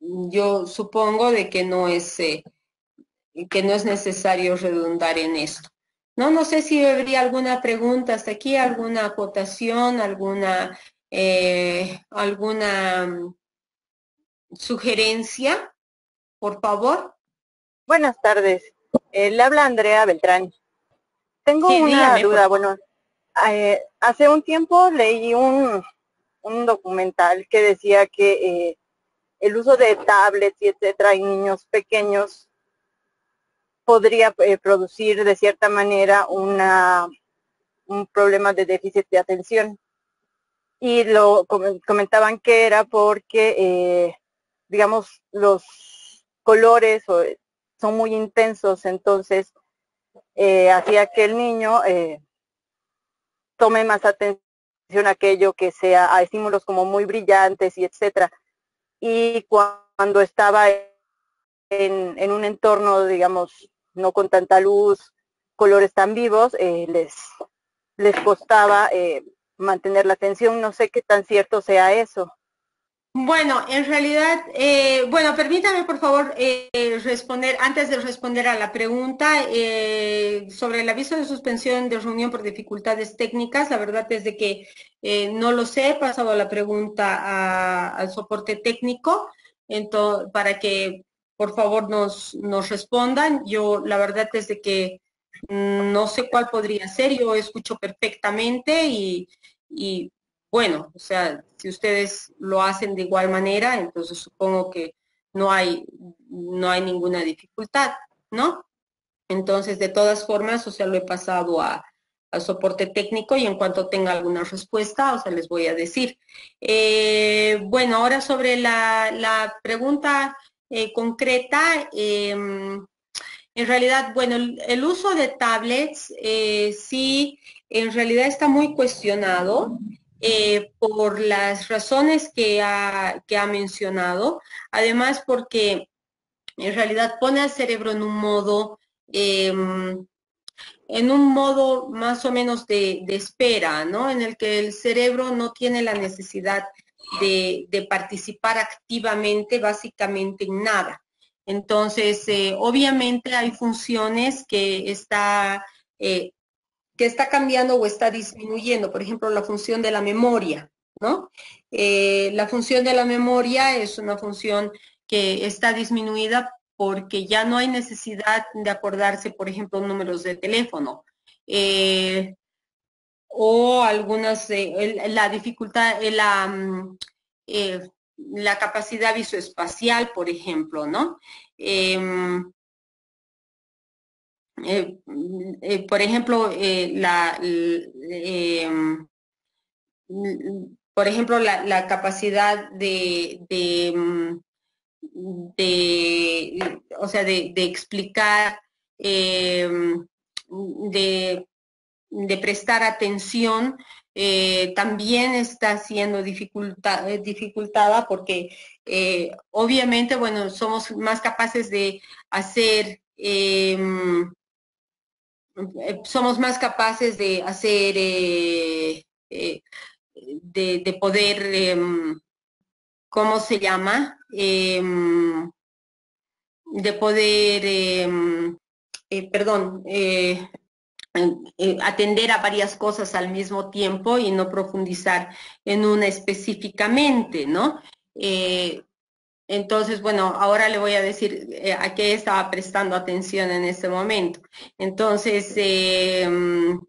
yo supongo de que no es necesario redundar en esto. No, no sé si habría alguna pregunta hasta aquí, alguna acotación, alguna sugerencia, por favor. Buenas tardes. Le habla Andrea Beltrán. Tengo Sí, una dígame, por duda. favor. Bueno, hace un tiempo leí un documental que decía que el uso de tablets y etcétera en niños pequeños podría producir de cierta manera un problema de déficit de atención. Y lo comentaban que era porque, digamos, los colores son muy intensos, entonces hacía que el niño tome más atención a aquello que sea a estímulos como muy brillantes y etcétera. Y cuando estaba en un entorno, digamos, no con tanta luz, colores tan vivos, les costaba mantener la atención. No sé qué tan cierto sea eso. Bueno, en realidad, bueno, permítame por favor responder, antes de responder a la pregunta sobre el aviso de suspensión de reunión por dificultades técnicas, la verdad es de que no lo sé, he pasado la pregunta al soporte técnico para que por favor nos respondan. Yo la verdad es de que no sé cuál podría ser, yo escucho perfectamente y bueno, o sea, si ustedes lo hacen de igual manera, entonces supongo que no hay, no hay ninguna dificultad, ¿no? Entonces, de todas formas, o sea, lo he pasado al soporte técnico y en cuanto tenga alguna respuesta, o sea, les voy a decir. Bueno, ahora sobre la pregunta concreta, en realidad, bueno, el uso de tablets sí, en realidad está muy cuestionado por las razones que ha mencionado, además porque en realidad pone al cerebro en un modo más o menos de espera, ¿no? En el que el cerebro no tiene la necesidad de participar activamente, básicamente en nada. Entonces, obviamente hay funciones que está cambiando o está disminuyendo. Por ejemplo, la función de la memoria, ¿no? La función de la memoria es una función que está disminuida porque ya no hay necesidad de acordarse, por ejemplo, números de teléfono. O algunas, la dificultad, la capacidad visoespacial, por ejemplo, ¿no? Eh, por ejemplo, por ejemplo, la capacidad o sea, de explicar, eh, de de prestar atención también está siendo dificultada porque obviamente, bueno, somos más capaces de hacer, somos más capaces de hacer, de poder, ¿cómo se llama? De poder, perdón, atender a varias cosas al mismo tiempo y no profundizar en una específicamente, ¿no? Entonces, bueno, ahora le voy a decir a qué estaba prestando atención en este momento. Entonces, en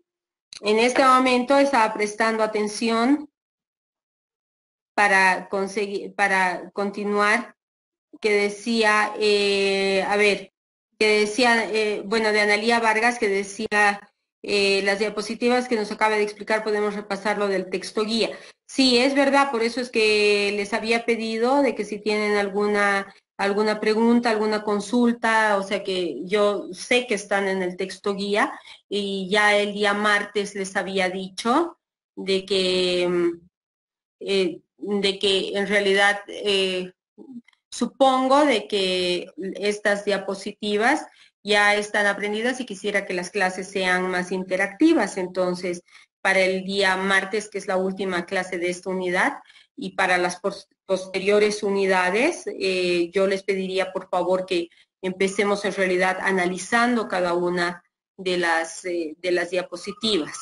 este momento estaba prestando atención para conseguir, para continuar, que decía, a ver, que decía, bueno, de Analía Vargas, que decía, las diapositivas que nos acaba de explicar podemos repasarlo del texto guía. Sí, es verdad, por eso es que les había pedido de que si tienen alguna pregunta, alguna consulta, o sea que yo sé que están en el texto guía y ya el día martes les había dicho de que en realidad supongo de que estas diapositivas ya están aprendidas y quisiera que las clases sean más interactivas. Entonces, para el día martes, que es la última clase de esta unidad, y para las posteriores unidades, yo les pediría por favor que empecemos en realidad analizando cada una de las diapositivas.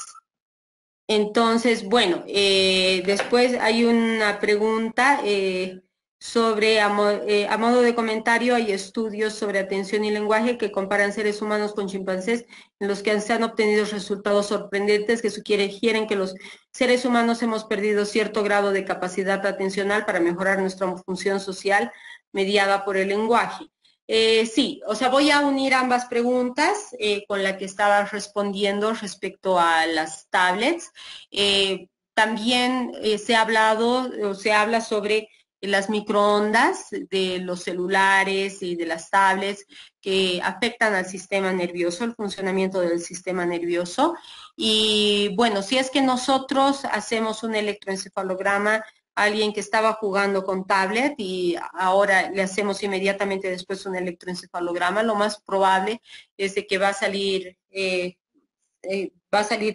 Entonces, bueno, después hay una pregunta sobre, a modo de comentario, hay estudios sobre atención y lenguaje que comparan seres humanos con chimpancés, en los que se han obtenido resultados sorprendentes que sugieren que los seres humanos hemos perdido cierto grado de capacidad atencional para mejorar nuestra función social mediada por el lenguaje. Sí, o sea, voy a unir ambas preguntas con la que estaba respondiendo respecto a las tablets. También se ha hablado o se habla sobre las microondas de los celulares y de las tablets que afectan al sistema nervioso, el funcionamiento del sistema nervioso. Y bueno, si es que nosotros hacemos un electroencefalograma alguien que estaba jugando con tablet y ahora le hacemos inmediatamente después un electroencefalograma, lo más probable es de que va a salir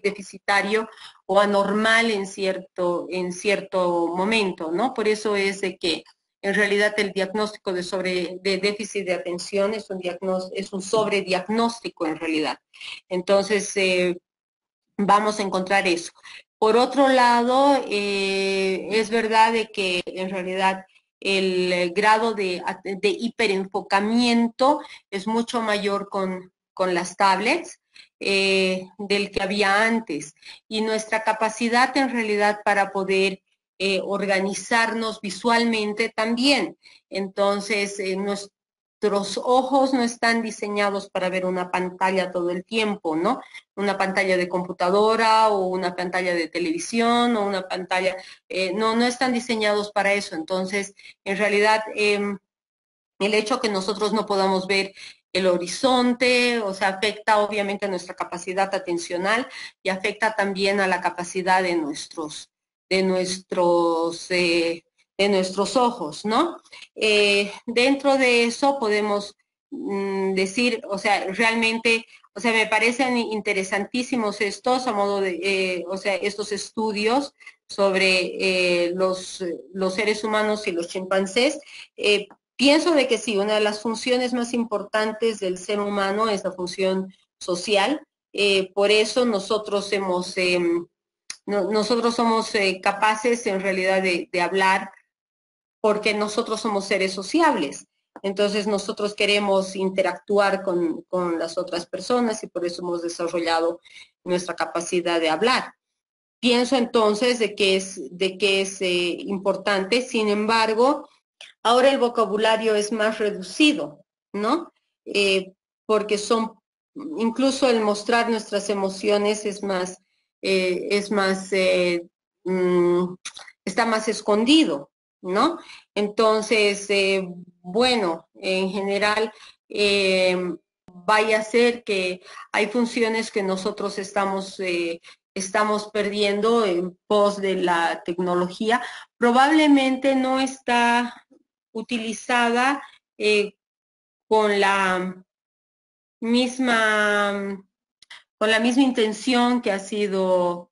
deficitario o anormal en cierto momento, ¿no? Por eso es de que en realidad el diagnóstico de déficit de atención es un sobrediagnóstico en realidad. Entonces, vamos a encontrar eso. Por otro lado, es verdad de que en realidad el grado de hiperenfocamiento es mucho mayor con las tablets del que había antes. Y nuestra capacidad en realidad para poder organizarnos visualmente también. Entonces, nuestros ojos no están diseñados para ver una pantalla todo el tiempo, ¿no? Una pantalla de computadora o una pantalla de televisión o una pantalla, no están diseñados para eso. Entonces, en realidad, el hecho que nosotros no podamos ver el horizonte, o sea, afecta obviamente a nuestra capacidad atencional y afecta también a la capacidad de nuestros, de nuestros ojos, ¿no? Dentro de eso podemos decir, o sea, realmente, o sea, me parecen interesantísimos estos, a modo de, o sea, estos estudios sobre los seres humanos y los chimpancés. Pienso de que sí, una de las funciones más importantes del ser humano es la función social. Por eso nosotros somos capaces en realidad de hablar porque nosotros somos seres sociables. Entonces nosotros queremos interactuar con las otras personas y por eso hemos desarrollado nuestra capacidad de hablar. Pienso entonces de que es importante, sin embargo, ahora el vocabulario es más reducido, ¿no? Porque incluso el mostrar nuestras emociones es más, mm, está más escondido, ¿no? Entonces, bueno, en general, vaya a ser que hay funciones que nosotros estamos perdiendo en pos de la tecnología, probablemente no está utilizada con la misma con la misma intención que ha sido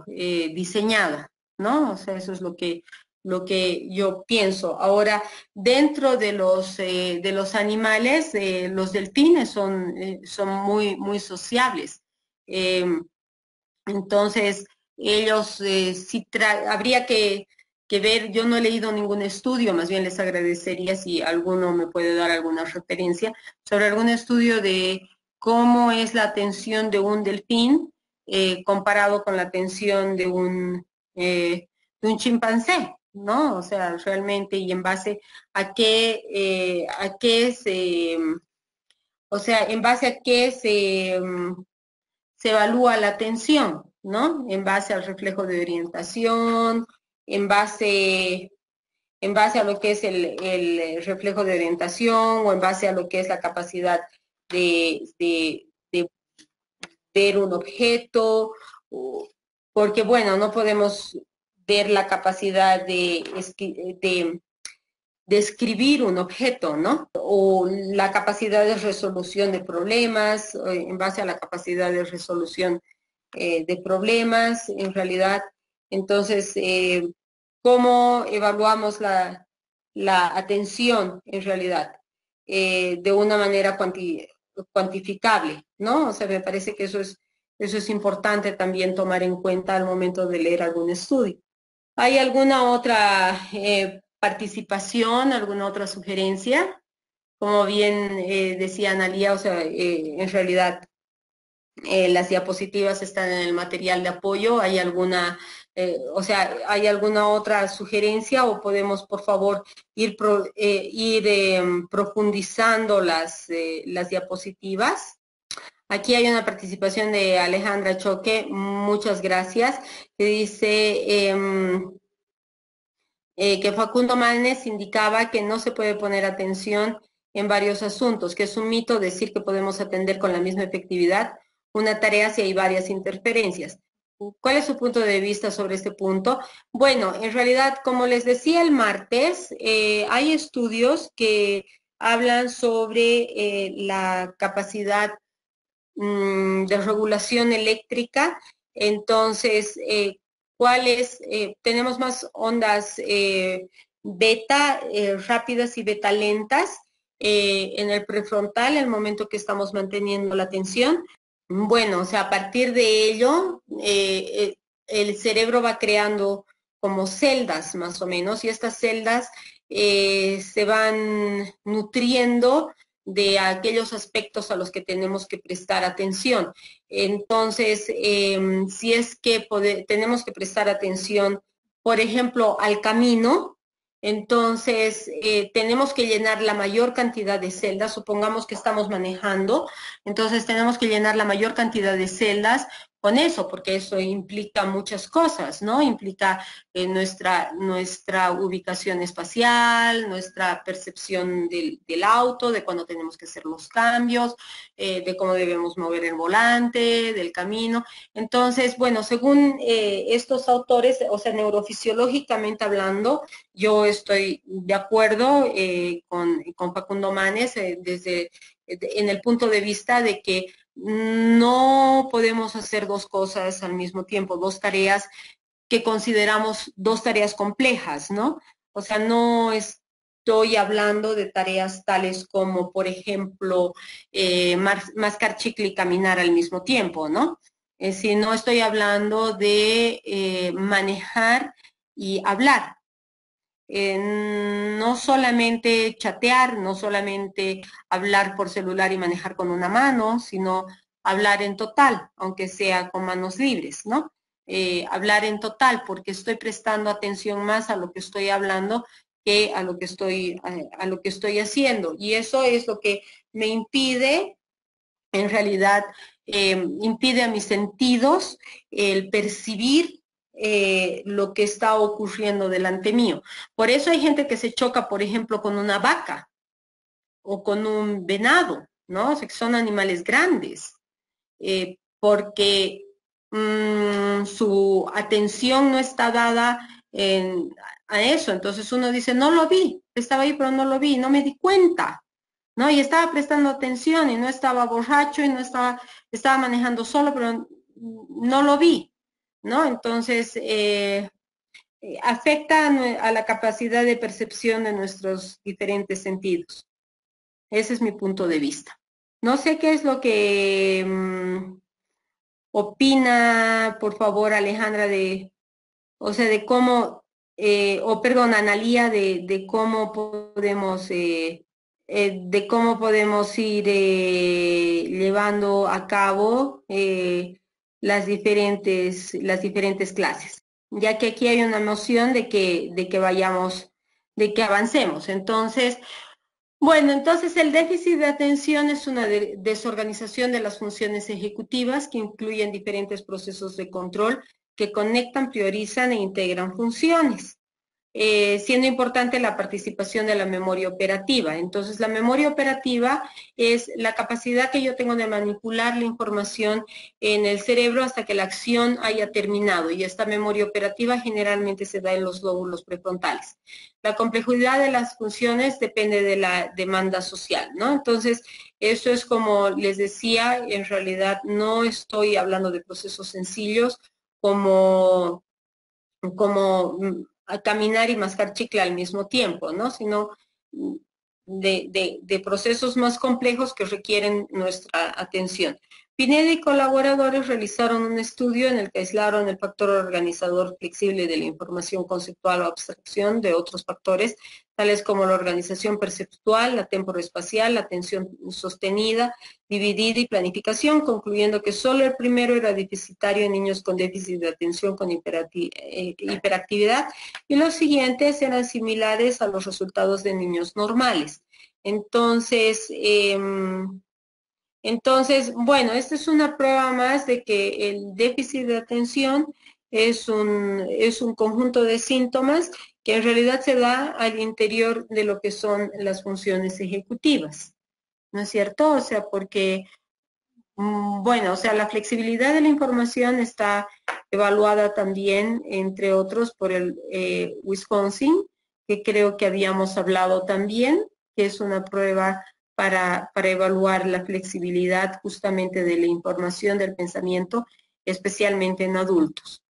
diseñada, ¿no? O sea, eso es lo que yo pienso. Ahora, dentro de los animales, los delfines son muy, muy sociables. Eh, entonces, ellos sí habría que ver, yo no he leído ningún estudio, más bien les agradecería si alguno me puede dar alguna referencia sobre algún estudio de cómo es la atención de un delfín comparado con la atención de un chimpancé, ¿no? O sea, realmente y en base a qué o sea, en base a qué se evalúa la atención, ¿no? En base al reflejo de orientación, en base, en base a lo que es el reflejo de orientación o en base a lo que es la capacidad de ver un objeto, porque bueno, no podemos ver la capacidad de describir un objeto, ¿no? O la capacidad de resolución de problemas, en base a la capacidad de resolución de problemas, en realidad. Entonces, ¿cómo evaluamos la atención en realidad? De una manera cuantificable, ¿no? O sea, me parece que eso es importante también tomar en cuenta al momento de leer algún estudio. ¿Hay alguna otra participación, alguna otra sugerencia? Como bien decía Analía, o sea, en realidad las diapositivas están en el material de apoyo. ¿Hay alguna, o sea, hay alguna otra sugerencia o podemos, por favor, ir profundizando las diapositivas? Aquí hay una participación de Alejandra Choque, muchas gracias, que dice que Facundo Manes indicaba que no se puede poner atención en varios asuntos, que es un mito decir que podemos atender con la misma efectividad una tarea si hay varias interferencias. ¿Cuál es su punto de vista sobre este punto? Bueno, en realidad, como les decía el martes, hay estudios que hablan sobre la capacidad de regulación eléctrica. Entonces, ¿cuáles? Tenemos más ondas beta rápidas y beta lentas en el prefrontal, el momento que estamos manteniendo la tensión. Bueno, o sea, a partir de ello, el cerebro va creando como celdas más o menos y estas celdas se van nutriendo de aquellos aspectos a los que tenemos que prestar atención. Entonces, si es que tenemos que prestar atención, por ejemplo, al camino, entonces tenemos que llenar la mayor cantidad de celdas, supongamos que estamos manejando, entonces tenemos que llenar la mayor cantidad de celdas con eso, porque eso implica muchas cosas, ¿no? Implica nuestra ubicación espacial, nuestra percepción del auto, de cuándo tenemos que hacer los cambios, de cómo debemos mover el volante, del camino. Entonces, bueno, según estos autores, o sea, neurofisiológicamente hablando, yo estoy de acuerdo con Facundo Manes en el punto de vista de que no podemos hacer dos cosas al mismo tiempo, dos tareas que consideramos dos tareas complejas, ¿no? O sea, no estoy hablando de tareas tales como, por ejemplo, mascar chicle y caminar al mismo tiempo, ¿no? Si no estoy hablando de manejar y hablar, no solamente chatear, no solamente hablar por celular y manejar con una mano, sino hablar en total, aunque sea con manos libres, ¿no? Hablar en total, porque estoy prestando atención más a lo que estoy hablando que a lo que estoy haciendo. Y eso es lo que me impide, en realidad, impide a mis sentidos el percibir lo que está ocurriendo delante mío. Por eso hay gente que se choca, por ejemplo, con una vaca, o con un venado, ¿no? O sea, que son animales grandes, porque su atención no está dada a eso. Entonces uno dice, no lo vi, estaba ahí, pero no lo vi, no me di cuenta, ¿no? Y estaba prestando atención y no estaba borracho y no estaba manejando solo, pero no lo vi, ¿no? Entonces, afecta a la capacidad de percepción de nuestros diferentes sentidos. Ese es mi punto de vista. No sé qué es lo que opina, por favor, Alejandra, o sea, de cómo, o perdón, Analía, de cómo podemos ir llevando a cabo las diferentes clases, ya que aquí hay una noción de que vayamos, de que avancemos. Entonces, bueno, entonces el déficit de atención es una desorganización de las funciones ejecutivas que incluyen diferentes procesos de control que conectan, priorizan e integran funciones, siendo importante la participación de la memoria operativa. Entonces, la memoria operativa es la capacidad que yo tengo de manipular la información en el cerebro hasta que la acción haya terminado. Y esta memoria operativa generalmente se da en los lóbulos prefrontales. La complejidad de las funciones depende de la demanda social, ¿no? Entonces, eso es como les decía, en realidad no estoy hablando de procesos sencillos como a caminar y mascar chicle al mismo tiempo, ¿no? Sino de procesos más complejos que requieren nuestra atención. Pineda y colaboradores realizaron un estudio en el que aislaron el factor organizador flexible de la información conceptual o abstracción de otros factores, tales como la organización perceptual, la temporoespacial, la atención sostenida, dividida y planificación, concluyendo que solo el primero era deficitario en niños con déficit de atención con hiperactividad y los siguientes eran similares a los resultados de niños normales. Entonces, bueno, esta es una prueba más de que el déficit de atención es un conjunto de síntomas que en realidad se da al interior de lo que son las funciones ejecutivas, ¿no es cierto? O sea, porque, bueno, o sea, la flexibilidad de la información está evaluada también, entre otros, por el Wisconsin, que creo que habíamos hablado también, que es una prueba para evaluar la flexibilidad justamente de la información del pensamiento, especialmente en adultos.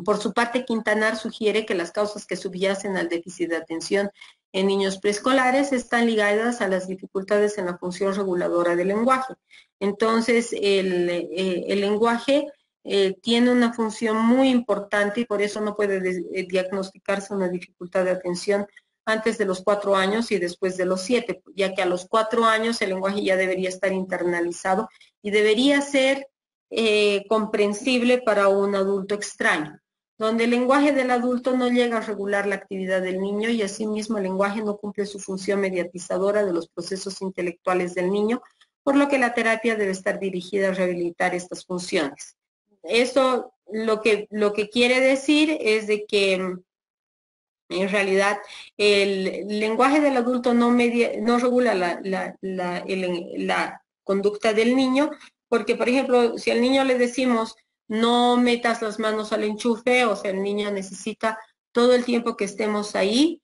Por su parte, Quintanar sugiere que las causas que subyacen al déficit de atención en niños preescolares están ligadas a las dificultades en la función reguladora del lenguaje. Entonces, el lenguaje tiene una función muy importante y por eso no puede diagnosticarse una dificultad de atención antes de los 4 años y después de los 7, ya que a los 4 años el lenguaje ya debería estar internalizado y debería ser comprensible para un adulto extraño, donde el lenguaje del adulto no llega a regular la actividad del niño y asimismo el lenguaje no cumple su función mediatizadora de los procesos intelectuales del niño, por lo que la terapia debe estar dirigida a rehabilitar estas funciones. Eso lo que quiere decir es de que en realidad el lenguaje del adulto no regula la conducta del niño, porque por ejemplo, si al niño le decimos no metas las manos al enchufe, o sea, el niño necesita todo el tiempo que estemos ahí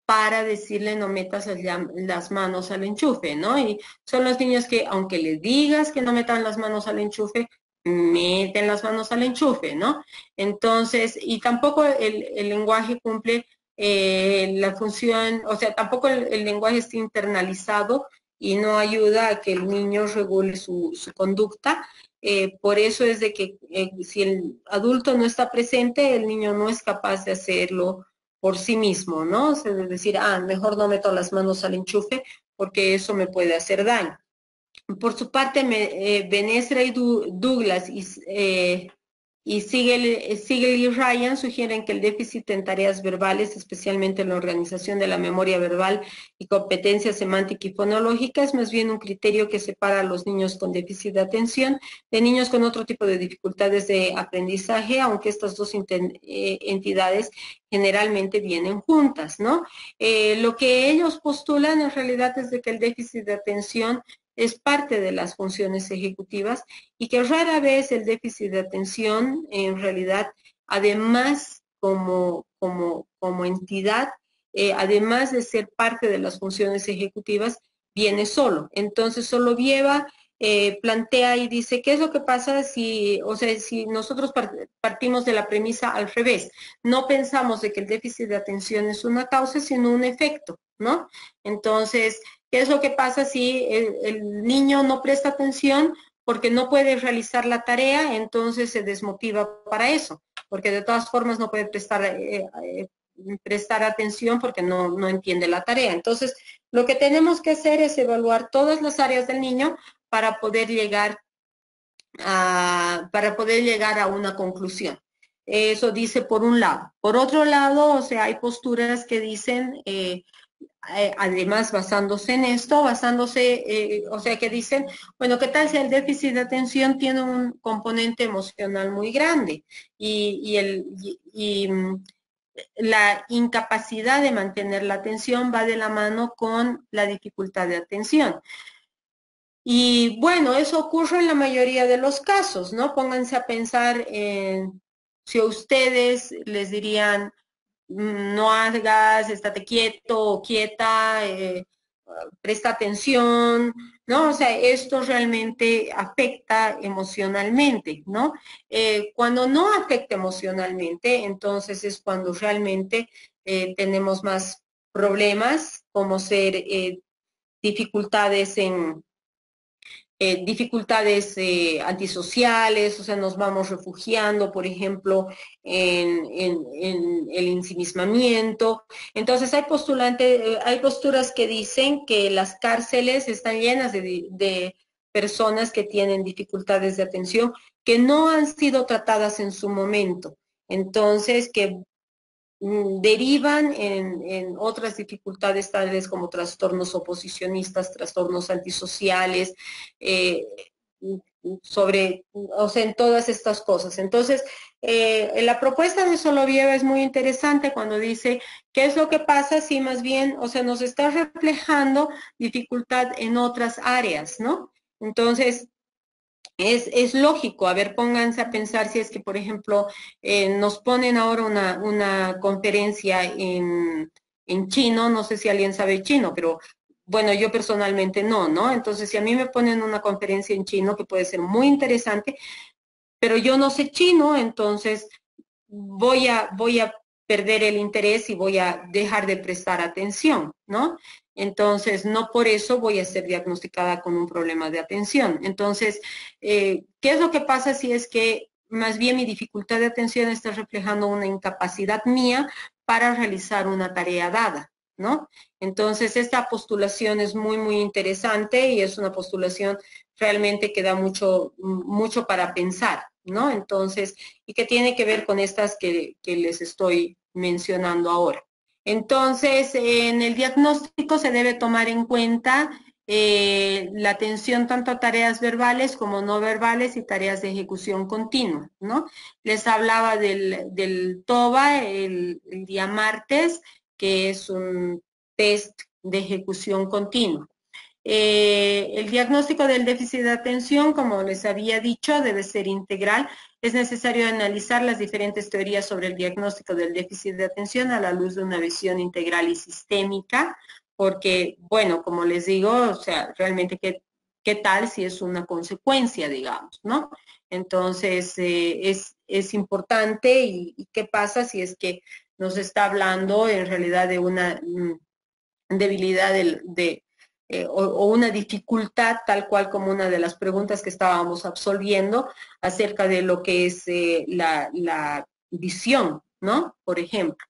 para decirle no metas las manos al enchufe, ¿no? Y son los niños que, aunque les digas que no metan las manos al enchufe, meten las manos al enchufe, ¿no? Entonces, y tampoco el lenguaje cumple la función, o sea, tampoco el lenguaje está internalizado y no ayuda a que el niño regule su conducta. Por eso es de que si el adulto no está presente, el niño no es capaz de hacerlo por sí mismo, ¿no? O sea, de decir, mejor no meto las manos al enchufe porque eso me puede hacer daño. Por su parte, Benesra y Douglas Y Siegel y Ryan sugieren que el déficit en tareas verbales, especialmente en la organización de la memoria verbal y competencia semántica y fonológica, es más bien un criterio que separa a los niños con déficit de atención de niños con otro tipo de dificultades de aprendizaje, aunque estas dos entidades generalmente vienen juntas, ¿no? Lo que ellos postulan en realidad es de que el déficit de atención es parte de las funciones ejecutivas y que rara vez el déficit de atención en realidad, además como entidad, además de ser parte de las funciones ejecutivas, viene solo. Entonces solo lleva, plantea y dice, ¿qué es lo que pasa si, o sea, si nosotros partimos de la premisa al revés? No pensamos de que el déficit de atención es una causa, sino un efecto, ¿no? Entonces, ¿qué es lo que pasa si el niño no presta atención porque no puede realizar la tarea? Entonces se desmotiva para eso, porque de todas formas no puede prestar atención porque no entiende la tarea. Entonces, lo que tenemos que hacer es evaluar todas las áreas del niño para poder llegar a una conclusión. Eso dice por un lado. Por otro lado, o sea, hay posturas que dicen, además basándose en esto, o sea, que dicen, bueno, ¿qué tal si el déficit de atención tiene un componente emocional muy grande? Y la incapacidad de mantener la atención va de la mano con la dificultad de atención. Y bueno, eso ocurre en la mayoría de los casos, ¿no? Pónganse a pensar en si a ustedes les dirían, no hagas, estate quieto o quieta, presta atención, ¿no? O sea, esto realmente afecta emocionalmente, ¿no? Cuando no afecta emocionalmente, entonces es cuando realmente tenemos más problemas, como ser dificultades antisociales, o sea, nos vamos refugiando, por ejemplo, en el ensimismamiento. Entonces, hay posturas que dicen que las cárceles están llenas de personas que tienen dificultades de atención que no han sido tratadas en su momento. Entonces, que derivan en otras dificultades tales como trastornos oposicionistas, trastornos antisociales, eh, o sea, en todas estas cosas. Entonces, la propuesta de Solovieva es muy interesante cuando dice, ¿qué es lo que pasa si más bien, o sea, nos está reflejando dificultad en otras áreas, ¿no? Entonces, es lógico, a ver, pónganse a pensar si es que, por ejemplo, nos ponen ahora una conferencia en chino, no sé si alguien sabe chino, pero bueno, yo personalmente no. Entonces, si a mí me ponen una conferencia en chino, que puede ser muy interesante, pero yo no sé chino, entonces voy a perder el interés y voy a dejar de prestar atención, ¿no? Entonces, no por eso voy a ser diagnosticada con un problema de atención. Entonces, ¿qué es lo que pasa si es que más bien mi dificultad de atención está reflejando una incapacidad mía para realizar una tarea dada, ¿no? Entonces, esta postulación es muy, muy interesante y es una postulación realmente que da mucho, mucho para pensar, ¿no? Entonces, y que tiene que ver con estas que les estoy mencionando ahora. Entonces, en el diagnóstico se debe tomar en cuenta la atención tanto a tareas verbales como no verbales y tareas de ejecución continua, ¿no? Les hablaba del TOBA el día martes, que es un test de ejecución continua. El diagnóstico del déficit de atención, como les había dicho, debe ser integral. Es necesario analizar las diferentes teorías sobre el diagnóstico del déficit de atención a la luz de una visión integral y sistémica, porque, bueno, como les digo, o sea, realmente qué tal si es una consecuencia, digamos, ¿no? Entonces, es importante y qué pasa si es que nos está hablando en realidad de una debilidad o una dificultad, tal cual como una de las preguntas que estábamos absolviendo acerca de lo que es la visión, ¿no? Por ejemplo.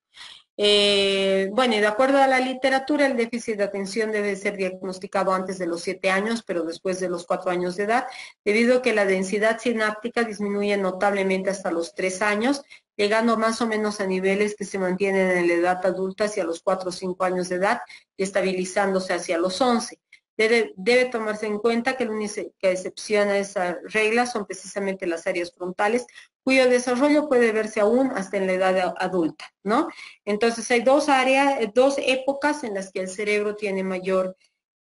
Bueno, y de acuerdo a la literatura, el déficit de atención debe ser diagnosticado antes de los 7 años, pero después de los 4 años de edad, debido a que la densidad sináptica disminuye notablemente hasta los 3 años, llegando más o menos a niveles que se mantienen en la edad adulta hacia los 4 o 5 años de edad y estabilizándose hacia los 11. Debe tomarse en cuenta que la única excepción a esa regla son precisamente las áreas frontales, cuyo desarrollo puede verse aún hasta en la edad adulta, ¿no? Entonces hay dos áreas, dos épocas en las que el cerebro tiene mayor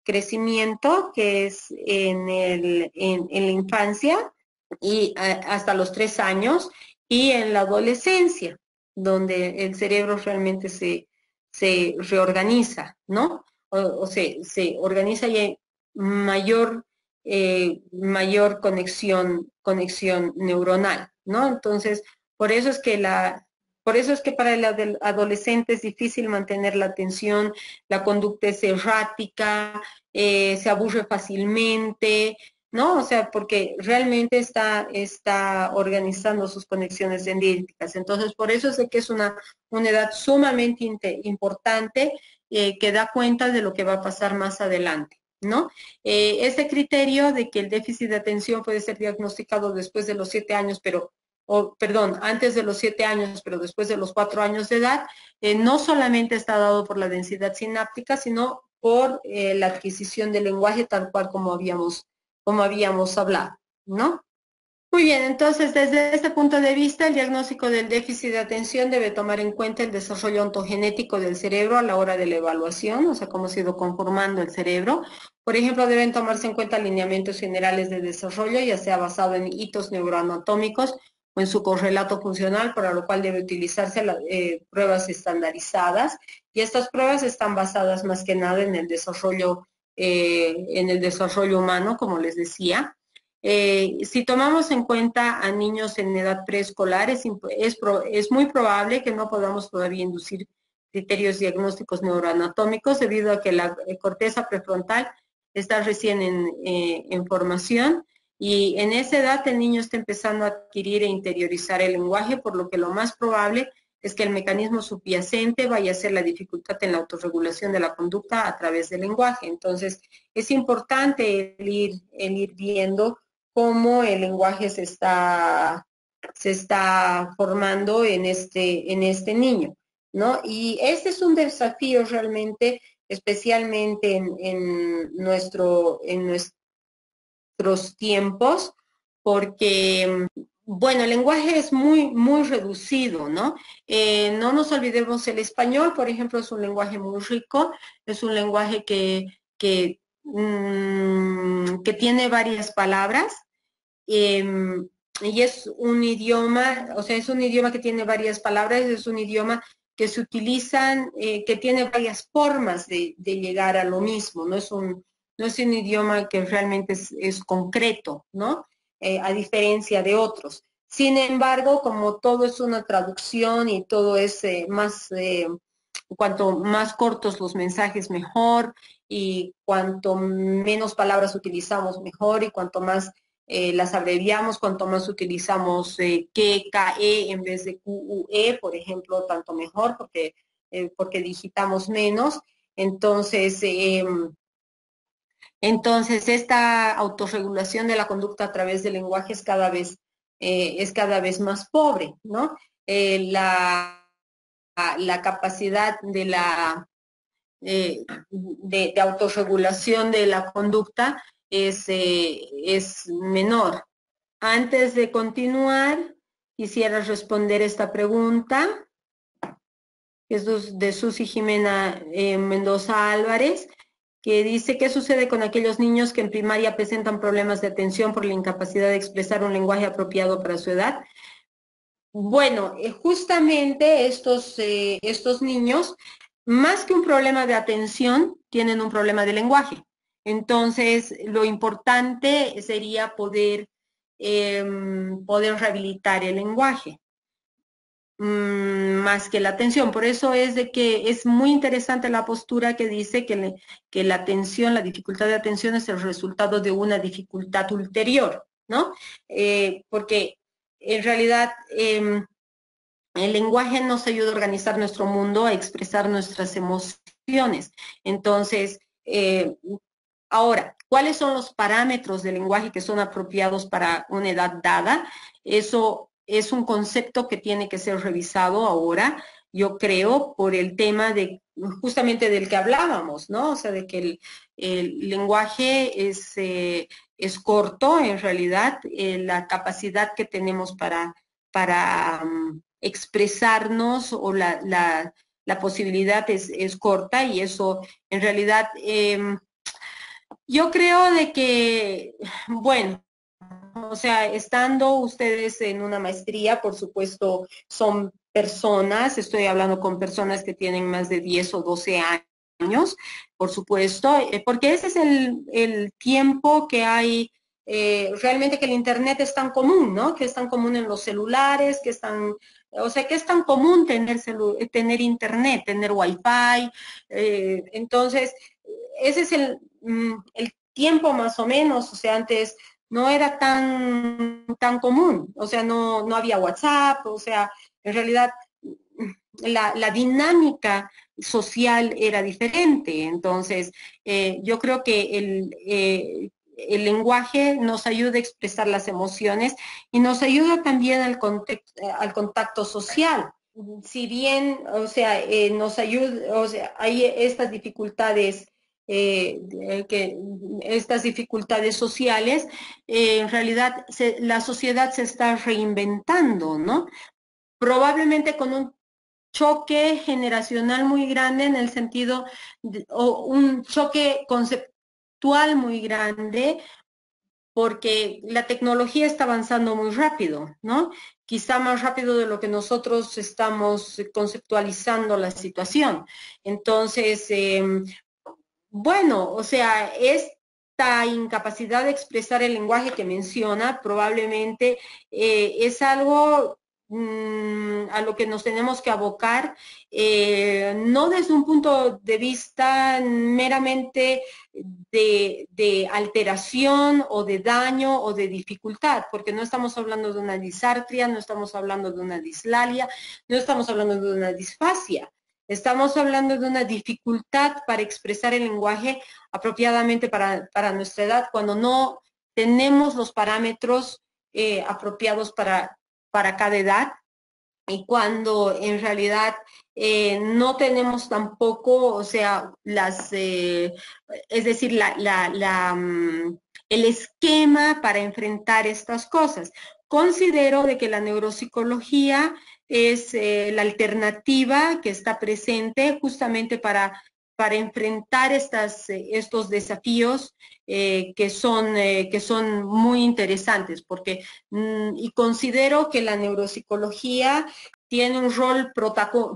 crecimiento, que es en la infancia y hasta los 3 años, y en la adolescencia, donde el cerebro realmente se reorganiza, ¿no? O se organiza y hay mayor, mayor conexión neuronal, ¿no? Entonces, por eso es que por eso es que para el adolescente es difícil mantener la atención, la conducta es errática, se aburre fácilmente, ¿no? O sea, porque realmente está organizando sus conexiones dendríticas. Entonces, por eso es de que es una edad sumamente importante que da cuenta de lo que va a pasar más adelante, ¿no? Este criterio de que el déficit de atención puede ser diagnosticado después de los 7 años, perdón, antes de los 7 años, pero después de los 4 años de edad, no solamente está dado por la densidad sináptica, sino por la adquisición del lenguaje tal cual como habíamos hablado, ¿no? Muy bien, entonces desde este punto de vista, el diagnóstico del déficit de atención debe tomar en cuenta el desarrollo ontogenético del cerebro a la hora de la evaluación, o sea, cómo ha sido conformando el cerebro. Por ejemplo, deben tomarse en cuenta alineamientos generales de desarrollo, ya sea basado en hitos neuroanatómicos o en su correlato funcional, para lo cual debe utilizarse pruebas estandarizadas. Y estas pruebas están basadas más que nada en el desarrollo humano, como les decía. Si tomamos en cuenta a niños en edad preescolar, es muy probable que no podamos todavía inducir criterios diagnósticos neuroanatómicos debido a que la corteza prefrontal está recién en formación y en esa edad el niño está empezando a adquirir e interiorizar el lenguaje, por lo que lo más probable es que el mecanismo subyacente vaya a ser la dificultad en la autorregulación de la conducta a través del lenguaje. Entonces, es importante el ir viendo cómo el lenguaje se está formando en este niño, ¿no? Y este es un desafío realmente, especialmente en nuestros tiempos, porque, bueno, el lenguaje es muy reducido, ¿no? No nos olvidemos, el español, por ejemplo, es un lenguaje muy rico, es un lenguaje que tiene varias palabras, eh, y es un idioma, o sea, es un idioma que tiene varias palabras, es un idioma que se utilizan, que tiene varias formas de llegar a lo mismo, no es un idioma que realmente es concreto, ¿no? A diferencia de otros. Sin embargo, como todo es una traducción y todo es cuanto más cortos los mensajes mejor y cuanto menos palabras utilizamos mejor y cuanto más las abreviamos, cuanto más utilizamos que, KE en vez de QUE, por ejemplo, tanto mejor porque digitamos menos. Entonces, esta autorregulación de la conducta a través del lenguaje es cada vez más pobre, ¿no? La capacidad de autorregulación de la conducta es menor. Antes de continuar, quisiera responder esta pregunta, que es de Susi Jimena Mendoza Álvarez, que dice, ¿qué sucede con aquellos niños que en primaria presentan problemas de atención por la incapacidad de expresar un lenguaje apropiado para su edad? Bueno, justamente estos niños, más que un problema de atención, tienen un problema de lenguaje. Entonces, lo importante sería poder rehabilitar el lenguaje, más que la atención. Por eso es de que es muy interesante la postura que dice que la atención, la dificultad de atención es el resultado de una dificultad ulterior, ¿no? Porque en realidad el lenguaje nos ayuda a organizar nuestro mundo, a expresar nuestras emociones. Entonces, ahora, ¿cuáles son los parámetros del lenguaje que son apropiados para una edad dada? Eso es un concepto que tiene que ser revisado ahora, yo creo, por el tema de justamente del que hablábamos, ¿no? O sea, de que el lenguaje es corto, en realidad, la capacidad que tenemos para expresarnos o la posibilidad es corta y eso en realidad yo creo de que, bueno, o sea, estando ustedes en una maestría, por supuesto, son personas, estoy hablando con personas que tienen más de 10 o 12 años, por supuesto, porque ese es el tiempo que hay, realmente que el Internet es tan común, ¿no? Que es tan común en los celulares, que es tan, o sea, que es tan común tener Internet, tener Wi-Fi, entonces, ese es el tiempo más o menos, o sea, antes no era tan común, o sea, no había WhatsApp, o sea, en realidad la dinámica social era diferente. Entonces, yo creo que el lenguaje nos ayuda a expresar las emociones y nos ayuda también al contacto social. Si bien, o sea, nos ayuda, o sea, hay estas dificultades sociales, en realidad la sociedad se está reinventando, ¿no? Probablemente con un choque generacional muy grande en el sentido, o un choque conceptual muy grande, porque la tecnología está avanzando muy rápido, ¿no? Quizá más rápido de lo que nosotros estamos conceptualizando la situación. Entonces, bueno, o sea, esta incapacidad de expresar el lenguaje que menciona probablemente es algo a lo que nos tenemos que abocar, no desde un punto de vista meramente de alteración o de daño o de dificultad, porque no estamos hablando de una disartria, no estamos hablando de una dislalia, no estamos hablando de una disfasia. Estamos hablando de una dificultad para expresar el lenguaje apropiadamente para nuestra edad, cuando no tenemos los parámetros apropiados para cada edad y cuando en realidad no tenemos tampoco, o sea, es decir, el esquema para enfrentar estas cosas. Considero de que la neuropsicología es la alternativa que está presente justamente para enfrentar estos desafíos que son muy interesantes, porque y considero que la neuropsicología tiene un rol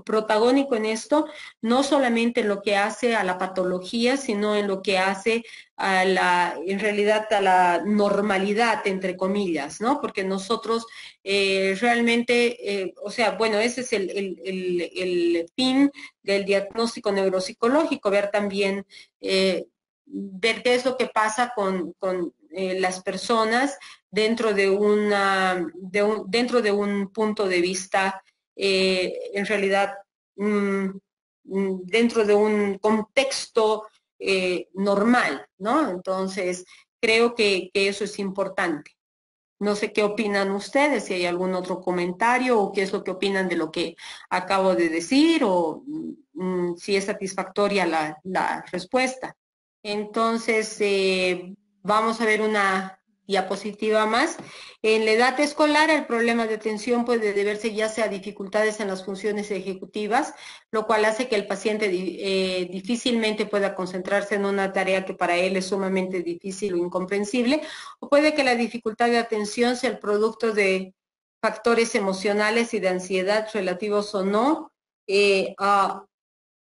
protagónico en esto, no solamente en lo que hace a la patología, sino en lo que hace en realidad a la normalidad, entre comillas, ¿no? Porque nosotros realmente, o sea, bueno, ese es el fin del diagnóstico neuropsicológico, ver también, ver qué es lo que pasa con las personas dentro dentro de un punto de vista en realidad dentro de un contexto normal, ¿no? Entonces, creo que eso es importante. No sé qué opinan ustedes, si hay algún otro comentario o qué es lo que opinan de lo que acabo de decir o si es satisfactoria la respuesta. Entonces, vamos a ver una diapositiva más. En la edad escolar, el problema de atención puede deberse ya sea a dificultades en las funciones ejecutivas, lo cual hace que el paciente difícilmente pueda concentrarse en una tarea que para él es sumamente difícil o incomprensible, o puede que la dificultad de atención sea el producto de factores emocionales y de ansiedad relativos o no a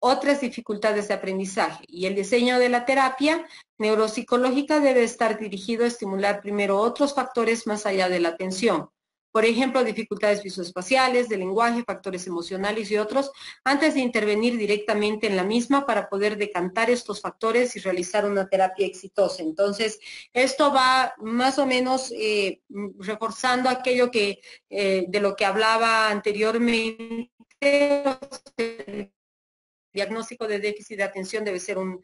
otras dificultades de aprendizaje. Y el diseño de la terapia neuropsicológica debe estar dirigido a estimular primero otros factores más allá de la atención. por ejemplo, dificultades visoespaciales, de lenguaje, factores emocionales y otros, antes de intervenir directamente en la misma para poder decantar estos factores y realizar una terapia exitosa. Entonces, esto va más o menos reforzando aquello que de lo que hablaba anteriormente. El diagnóstico de déficit de atención debe ser un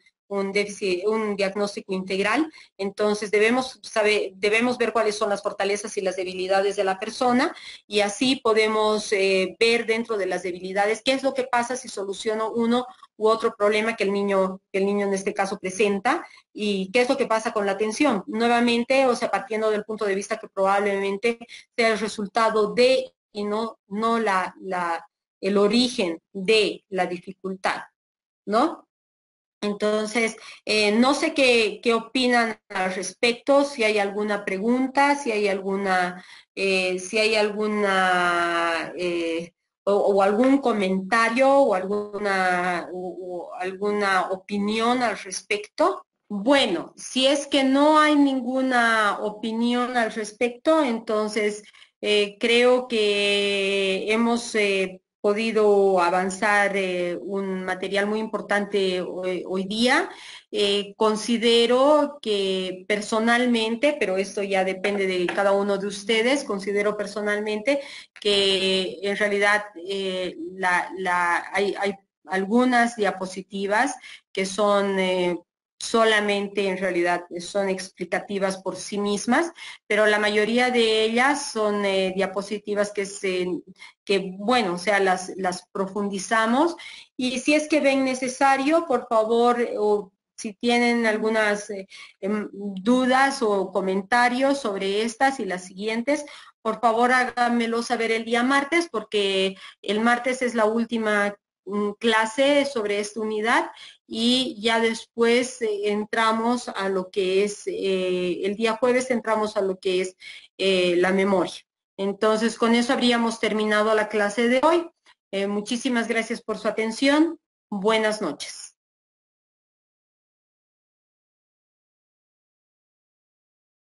diagnóstico integral. Entonces debemos ver cuáles son las fortalezas y las debilidades de la persona, y así podemos ver dentro de las debilidades qué es lo que pasa si soluciono uno u otro problema que el niño en este caso presenta, y qué es lo que pasa con la atención. Nuevamente, o sea, partiendo del punto de vista que probablemente sea el resultado de y no el origen de la dificultad, ¿no? Entonces, no sé qué opinan al respecto, si hay alguna pregunta, si hay alguna o algún comentario o alguna opinión al respecto. Bueno, si es que no hay ninguna opinión al respecto, entonces creo que hemos podido avanzar un material muy importante hoy día. Considero que personalmente, pero esto ya depende de cada uno de ustedes, considero personalmente que en realidad hay algunas diapositivas que son solamente en realidad son explicativas por sí mismas, pero la mayoría de ellas son diapositivas que bueno, o sea, las profundizamos, y si es que ven necesario, por favor, o si tienen algunas dudas o comentarios sobre estas y las siguientes, por favor háganmelo saber el día martes, porque el martes es la última clase sobre esta unidad, y ya después entramos a lo que es, el día jueves entramos a lo que es la memoria. Entonces, con eso habríamos terminado la clase de hoy. Muchísimas gracias por su atención. Buenas noches.